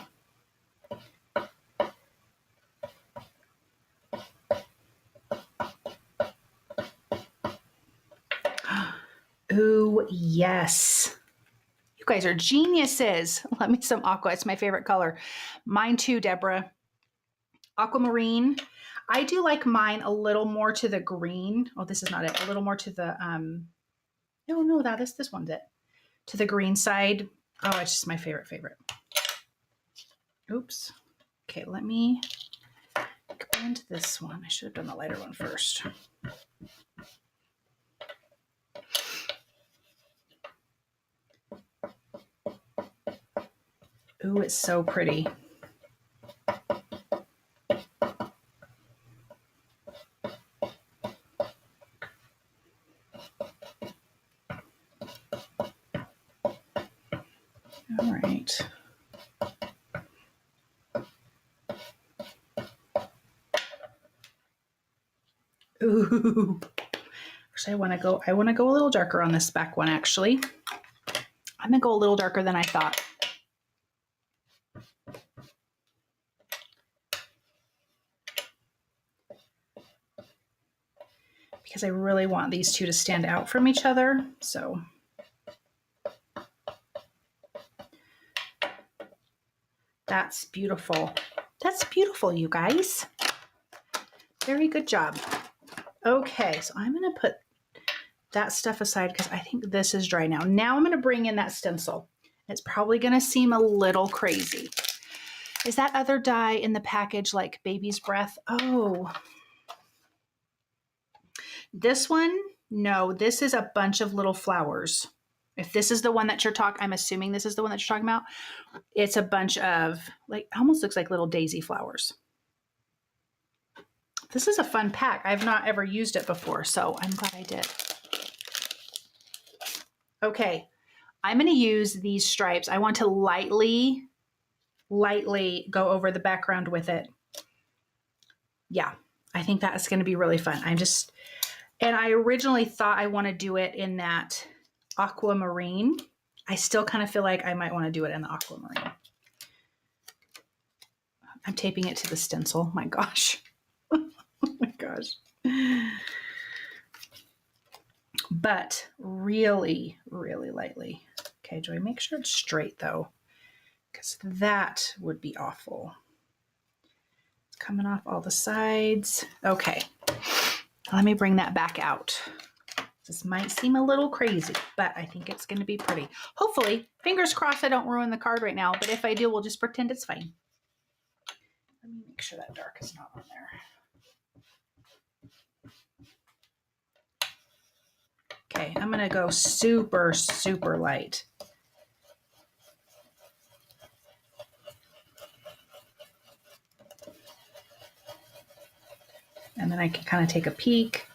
Ooh, yes. You guys are geniuses. Let me some aqua. It's my favorite color. Mine too, Deborah. Aquamarine. I do like mine a little more to the green. Oh, this is not it. A little more to the, no, this one's it. To the green side. Oh, it's just my favorite. Oops. Okay, let me go into this one. I should have done the lighter one first. Ooh, it's so pretty. All right. Ooh. Actually, I want to go a little darker on this back one, actually. I'm going to go a little darker than I thought. Because I really want these two to stand out from each other. So that's beautiful. That's beautiful, you guys. Very good job. Okay, so I'm going to put that stuff aside because I think this is dry now. Now I'm going to bring in that stencil. It's probably going to seem a little crazy. Is that other dye in the package like baby's breath? Oh, this one, no, this is a bunch of little flowers. If this is the one that you're talking, I'm assuming this is the one that you're talking about. It's a bunch of, like, almost looks like little daisy flowers. This is a fun pack. I've not ever used it before, so I'm glad I did. Okay, I'm going to use these stripes. I want to lightly go over the background with it. Yeah, I think that's going to be really fun. And I originally thought I want to do it in that aquamarine. I still kind of feel like I might want to do it in the aquamarine. I'm taping it to the stencil. My gosh. Oh my gosh. But really, really lightly. Okay, do I make sure it's straight though? Because that would be awful. It's coming off all the sides. Okay, let me bring that back out. This might seem a little crazy, but I think it's going to be pretty. Hopefully, fingers crossed I don't ruin the card right now, but if I do, we'll just pretend it's fine. Let me make sure that dark is not on there. Okay, I'm going to go super, super light. And then I can kind of take a peek.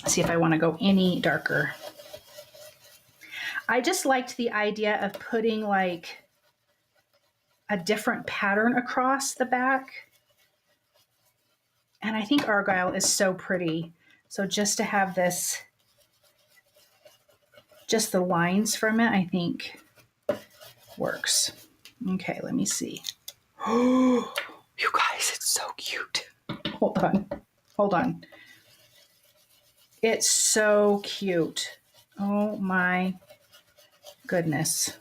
See if I want to go any darker. I just liked the idea of putting like a different pattern across the back. And I think Argyle is so pretty. So just to have this, just the lines from it, I think works. Okay, let me see. Oh, you guys, it's so cute. Hold on. It's so cute. Oh my goodness.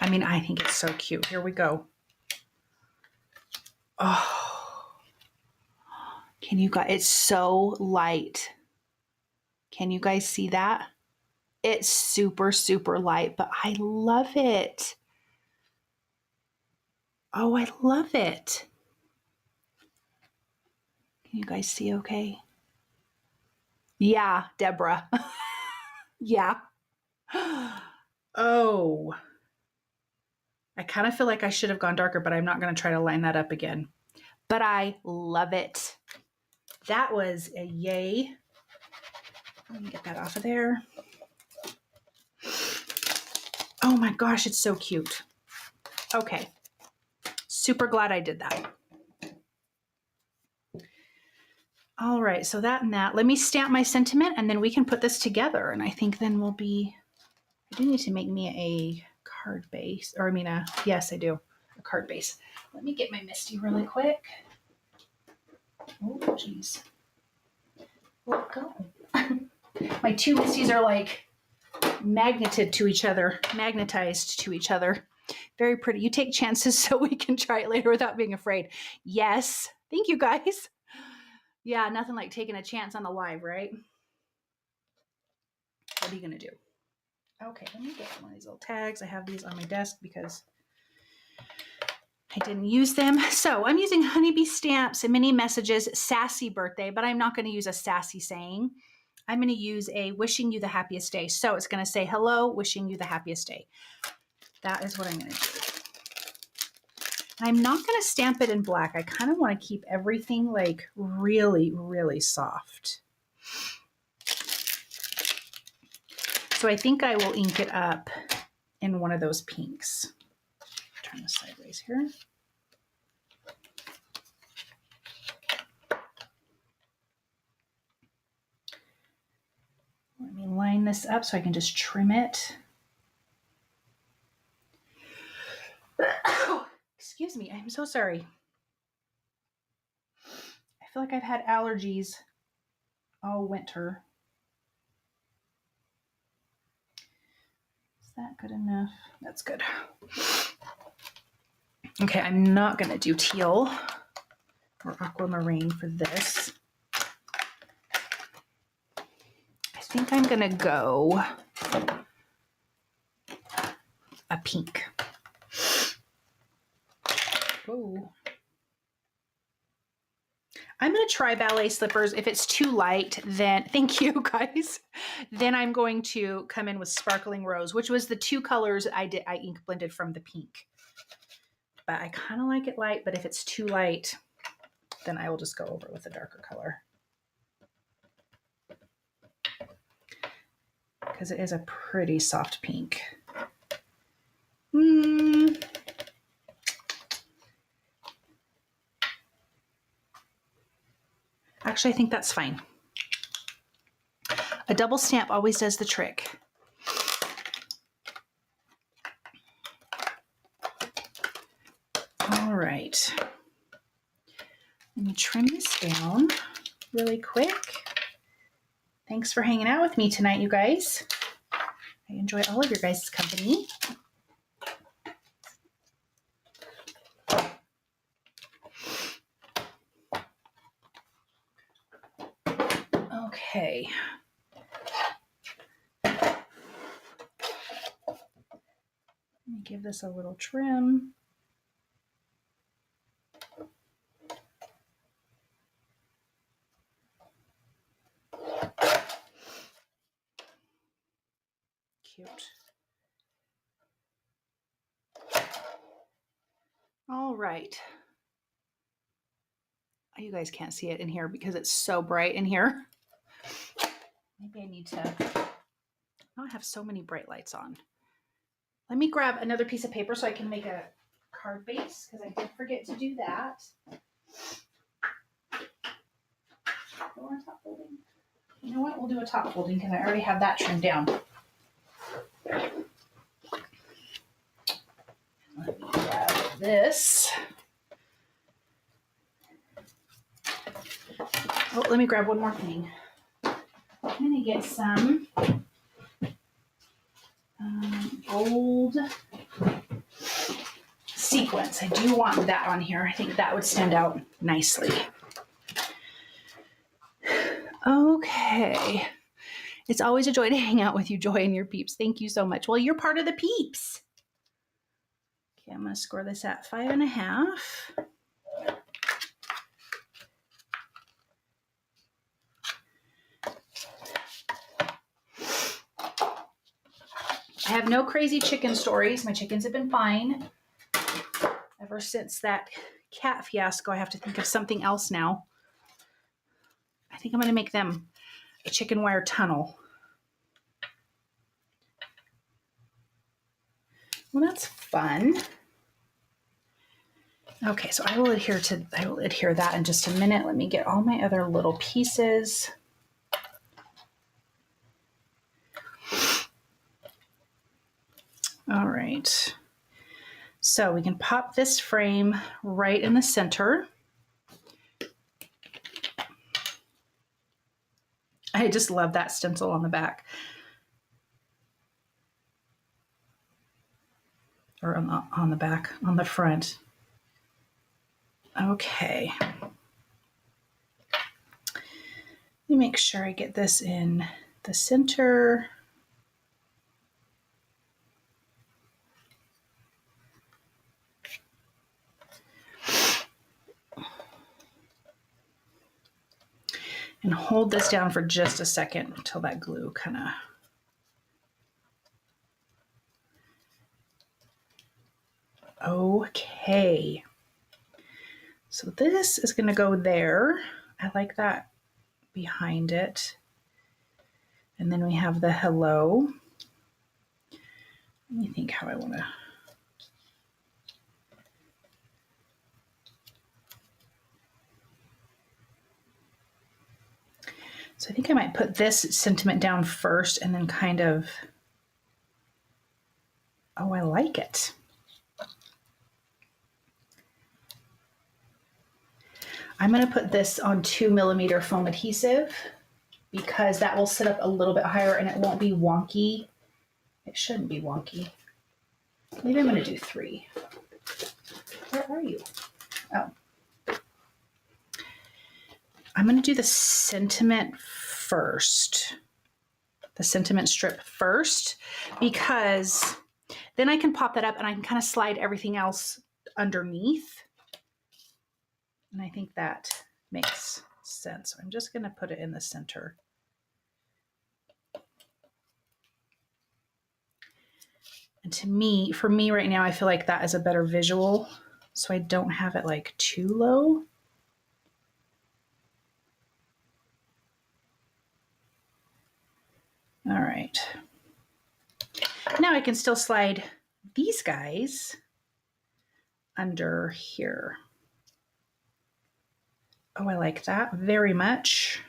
I mean, I think it's so cute. Here we go. Oh, can you guys, it's so light. Can you guys see that? It's super, super light, but I love it. Oh, I love it. Can you guys see okay? Yeah, Deborah. Yeah. Oh, I kind of feel like I should have gone darker, but I'm not going to try to line that up again. But I love it. That was a yay. Let me get that off of there. Oh my gosh, it's so cute. Okay. Super glad I did that. All right, so that and that. Let me stamp my sentiment and then we can put this together. And I think then we'll be, I do need to make me a card base, or I mean, yes, I do, a card base. Let me get my Misty really quick. Oh, geez. Where'd it go? My two Misties are like magnetized to each other. Very pretty. You take chances so we can try it later without being afraid. Yes. Thank you, guys. Yeah, nothing like taking a chance on the live, right? What are you going to do? Okay, let me get one of these little tags. I have these on my desk because I didn't use them. So I'm using honeybee stamps and mini messages, Sassy birthday, but I'm not going to use a sassy saying. I'm going to use a wishing you the happiest day. So it's going to say, hello, wishing you the happiest day. That is what I'm going to do. I'm not going to stamp it in black. I kind of want to keep everything like really, really soft. So I think I will ink it up in one of those pinks. Turn this sideways here. Let me line this up so I can just trim it. Excuse me, I'm so sorry. I feel like I've had allergies all winter. Is that good enough? That's good. Okay, I'm not going to do teal or aquamarine for this. I think I'm going to go a pink. Oh. I'm going to try ballet slippers. If it's too light, then thank you guys. Then I'm going to come in with sparkling rose, which was the two colors I ink blended from the pink. But I kind of like it light, but if it's too light, then I will just go over with a darker color. Because it is a pretty soft pink. Actually, I think that's fine. A double stamp always does the trick. All right. Let me trim this down really quick. Thanks for hanging out with me tonight, you guys. I enjoy all of your guys' company. Okay. Let me give this a little trim. Cute. All right. You guys can't see it in here because it's so bright in here. Maybe I need to not have so many bright lights on. Let me grab another piece of paper so I can make a card base because I did forget to do that. Go on top folding. You know what? We'll do a top folding because I already have that trimmed down. Let me grab this. Oh, let me grab one more thing. I'm going to get some gold sequins. I do want that on here. I think that would stand out nicely. Okay. It's always a joy to hang out with you, Joy, and your peeps. Thank you so much. Well, you're part of the peeps. Okay, I'm going to score this at 5.5. I have no crazy chicken stories. My chickens have been fine. Ever since that cat fiasco, I have to think of something else now. I think I'm going to make them a chicken wire tunnel. Well, that's fun. Okay, so I will adhere that in just a minute. Let me get all my other little pieces. All right. So we can pop this frame right in the center. I just love that stencil on the back. Or on the back, on the front. Okay. Let me make sure I get this in the center. And hold this down for just a second until that glue kind of... Okay. So this is going to go there. I like that behind it. And then we have the hello. Let me think how I want to... So I think I might put this sentiment down first and then kind of... Oh, I like it. I'm going to put this on 2mm foam adhesive because that will sit up a little bit higher and it won't be wonky. It shouldn't be wonky. Maybe I'm going to do 3. Where are you? Oh. I'm going to do the sentiment first. The sentiment strip first, because then I can pop that up and I can kind of slide everything else underneath. And I think that makes sense. So I'm just going to put it in the center. And to me, for me right now, I feel like that is a better visual. So I don't have it like too low. All right. Now I can still slide these guys under here. Oh, I like that very much.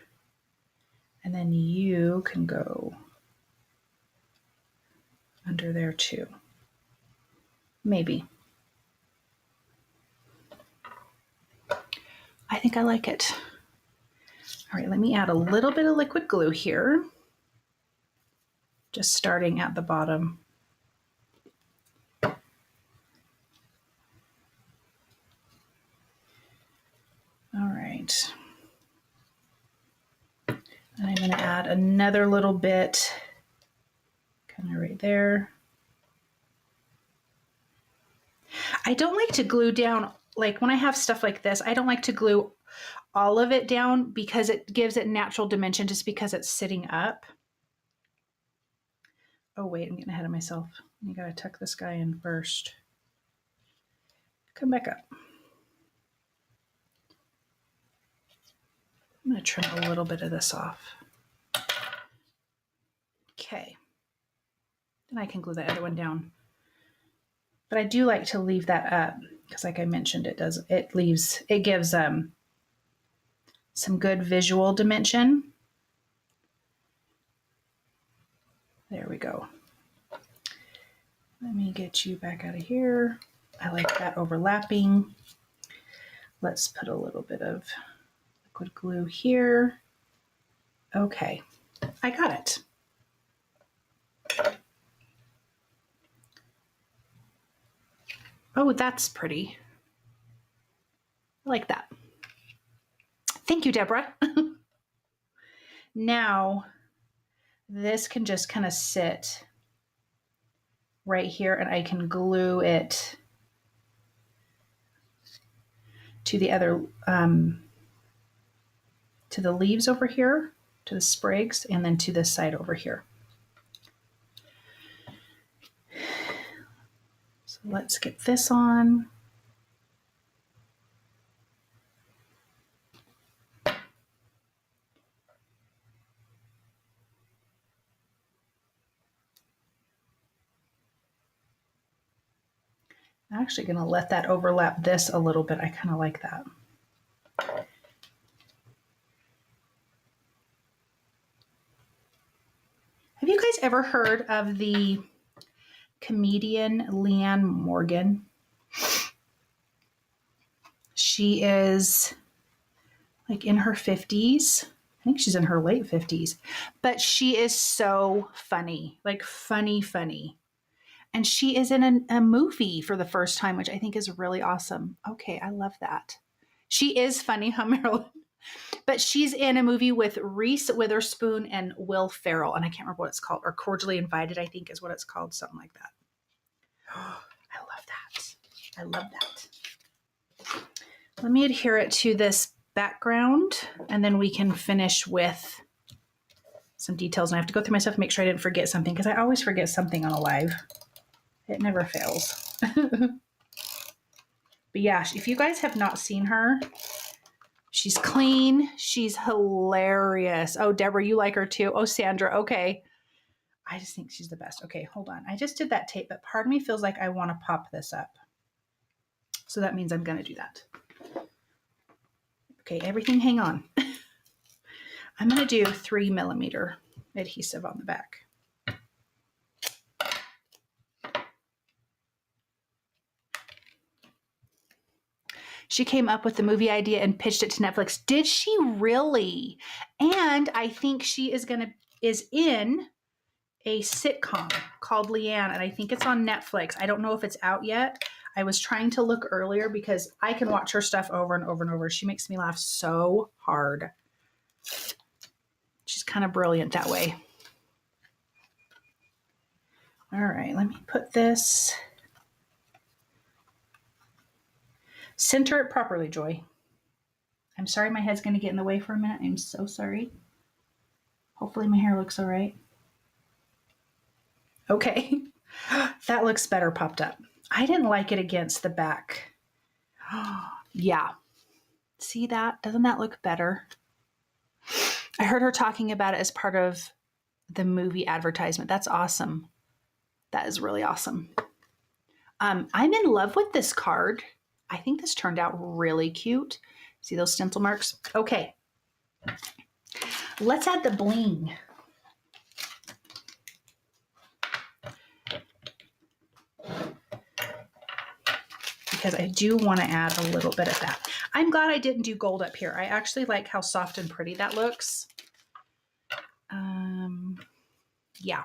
And then you can go under there too. Maybe. I think I like it. All right, let me add a little bit of liquid glue here. Just starting at the bottom. All right. And I'm going to add another little bit, kind of right there. I don't like to glue down, like when I have stuff like this, I don't like to glue all of it down because it gives it natural dimension just because it's sitting up. Oh wait, I'm getting ahead of myself. You gotta tuck this guy in first. Come back up. I'm gonna trim a little bit of this off. Okay. Then I can glue the other one down. But I do like to leave that up because like I mentioned, it gives some good visual dimension. There we go. Let me get you back out of here. I like that overlapping. Let's put a little bit of liquid glue here. Okay, I got it. Oh, that's pretty. I like that. Thank you, Deborah. Now, this can just kind of sit right here and I can glue it to the other, to the leaves over here, to the sprigs, and then to this side over here. So let's get this on. I'm actually going to let that overlap this a little bit. I kind of like that. Have you guys ever heard of the comedian Leanne Morgan? She is like in her 50s. I think she's in her late 50s, but she is so funny, like funny. And she is in a movie for the first time, which I think is really awesome. Okay, I love that. She is funny, huh, Marilyn? But she's in a movie with Reese Witherspoon and Will Ferrell, and I can't remember what it's called, or Cordially Invited, I think is what it's called, something like that. Oh, I love that. I love that. Let me adhere it to this background, and then we can finish with some details. And I have to go through my stuff and make sure I didn't forget something, because I always forget something on a live. It never fails. But yeah, if you guys have not seen her, she's clean. She's hilarious. Oh, Deborah, you like her too. Oh, Sandra. Okay. I just think she's the best. Okay, hold on. I just did that tape, but part of me feels like I want to pop this up. So that means I'm going to do that. Okay, everything hang on. I'm going to do 3mm adhesive on the back. She came up with the movie idea and pitched it to Netflix. Did she really? And I think she is in a sitcom called Leanne, and I think it's on Netflix. I don't know if it's out yet. I was trying to look earlier because I can watch her stuff over and over and over. She makes me laugh so hard. She's kind of brilliant that way. All right, let me put this. Center it properly, Joy. I'm sorry my head's going to get in the way for a minute. I'm so sorry. Hopefully my hair looks all right. Okay, that looks better popped up. I didn't like it against the back. Yeah, see that? Doesn't that look better? I heard her talking about it as part of the movie advertisement. That's awesome. That is really awesome. I'm in love with this card. I think this turned out really cute. See those stencil marks? Okay, let's add the bling. Because I do want to add a little bit of that. I'm glad I didn't do gold up here. I actually like how soft and pretty that looks. Yeah.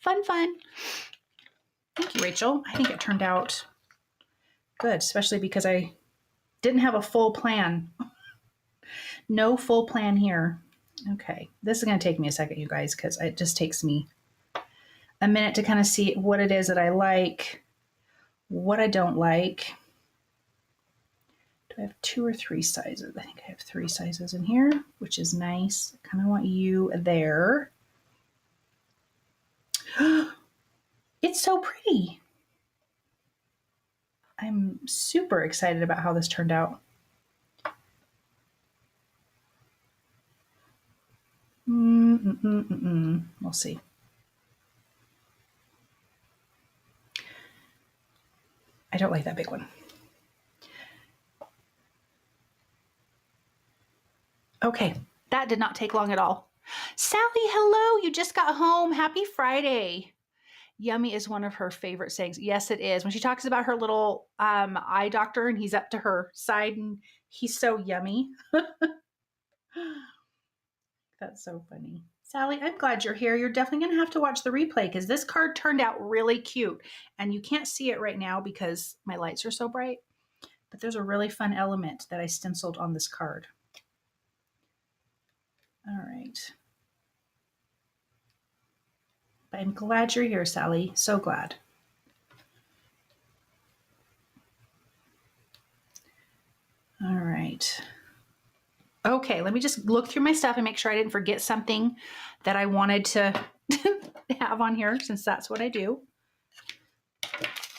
Fun. Thank you, Rachel. I think it turned out good, especially because I didn't have a full plan. No full plan here. Okay, this is going to take me a second, you guys, because it just takes me a minute to kind of see what it is that I like, what I don't like. Do I have 2 or 3 sizes? I think I have 3 sizes in here, which is nice. I kind of want you there. It's so pretty. I'm super excited about how this turned out. We'll see. I don't like that big one. Okay, that did not take long at all. Sally, hello, you just got home. Happy Friday. Yummy is one of her favorite sayings. Yes, it is. When she talks about her little eye doctor and he's up to her side and he's so yummy. That's so funny. Sally, I'm glad you're here. You're definitely going to have to watch the replay because this card turned out really cute. And you can't see it right now because my lights are so bright. But there's a really fun element that I stenciled on this card. All right. But I'm glad you're here, Sally. So glad. All right. Okay, let me just look through my stuff and make sure I didn't forget something that I wanted to have on here, since that's what I do.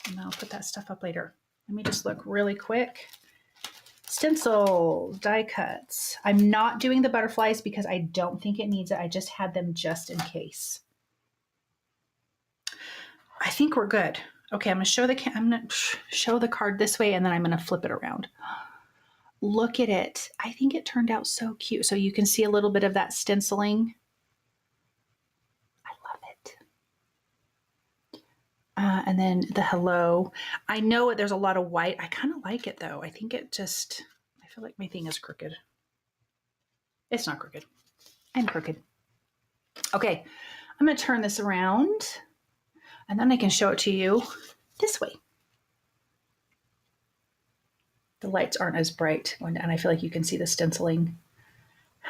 And I'll put that stuff up later. Let me just look really quick. Stencil, die cuts. I'm not doing the butterflies because I don't think it needs it. I just had them just in case. I think we're good. Okay, I'm gonna show the card this way and then I'm gonna flip it around. Look at it. I think it turned out so cute. So you can see a little bit of that stenciling. I love it. And then the hello. I know there's a lot of white. I kind of like it though. I think I feel like my thing is crooked. It's not crooked. I'm crooked. Okay, I'm gonna turn this around and then I can show it to you this way. The lights aren't as bright and I feel like you can see the stenciling.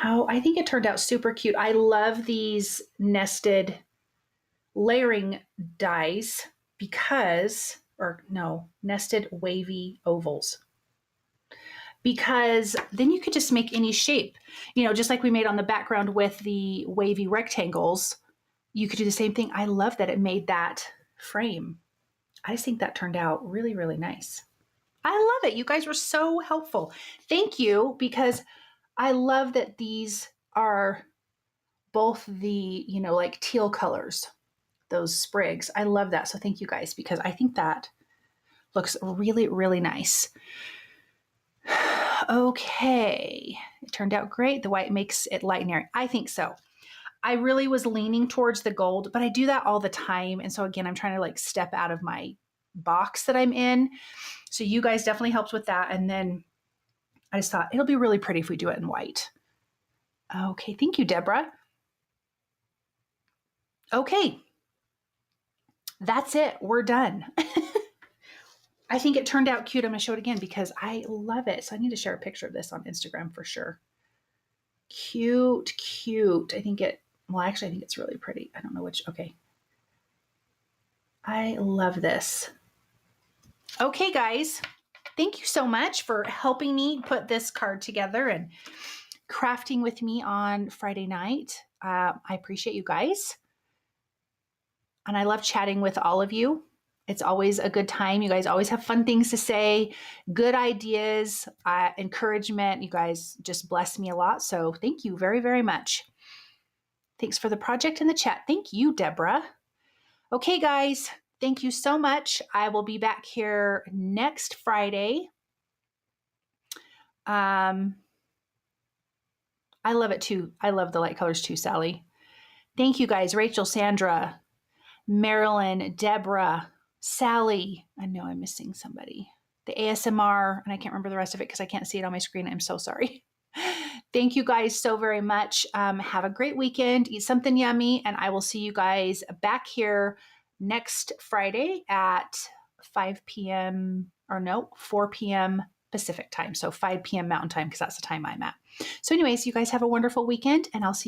I think it turned out super cute. I love these nested layering dies nested wavy ovals. Because then you could just make any shape, just like we made on the background with the wavy rectangles, you could do the same thing. I love that it made that frame. I just think that turned out really, really nice. I love it. You guys were so helpful. Thank you, because I love that these are both the, like teal colors, those sprigs. I love that. So thank you guys, because I think that looks really, really nice. Okay, it turned out great. The white makes it light and airy. I think so. I really was leaning towards the gold, but I do that all the time. And so again, I'm trying to like step out of my box that I'm in. So you guys definitely helped with that. And then I just thought it'll be really pretty if we do it in white. Okay, thank you, Deborah. Okay, that's it. We're done. I think it turned out cute. I'm going to show it again because I love it. So I need to share a picture of this on Instagram for sure. Cute, cute. I think it's really pretty. I don't know which. Okay. I love this. Okay, guys. Thank you so much for helping me put this card together and crafting with me on Friday night. I appreciate you guys. And I love chatting with all of you. It's always a good time. You guys always have fun things to say, good ideas, encouragement. You guys just bless me a lot. So thank you very, very much. Thanks for the project in the chat. Thank you, Deborah. Okay, guys, thank you so much. I will be back here next Friday. I love it too. I love the light colors too, Sally. Thank you guys. Rachel, Sandra, Marilyn, Deborah, Sally. I know I'm missing somebody. The ASMR, and I can't remember the rest of it because I can't see it on my screen. I'm so sorry. Thank you guys so very much. Have a great weekend. Eat something yummy, and I will see you guys back here next Friday at 5 p.m. or no, 4 p.m. Pacific time. So 5 p.m. Mountain time because that's the time I'm at. So anyways, you guys have a wonderful weekend, and I'll see you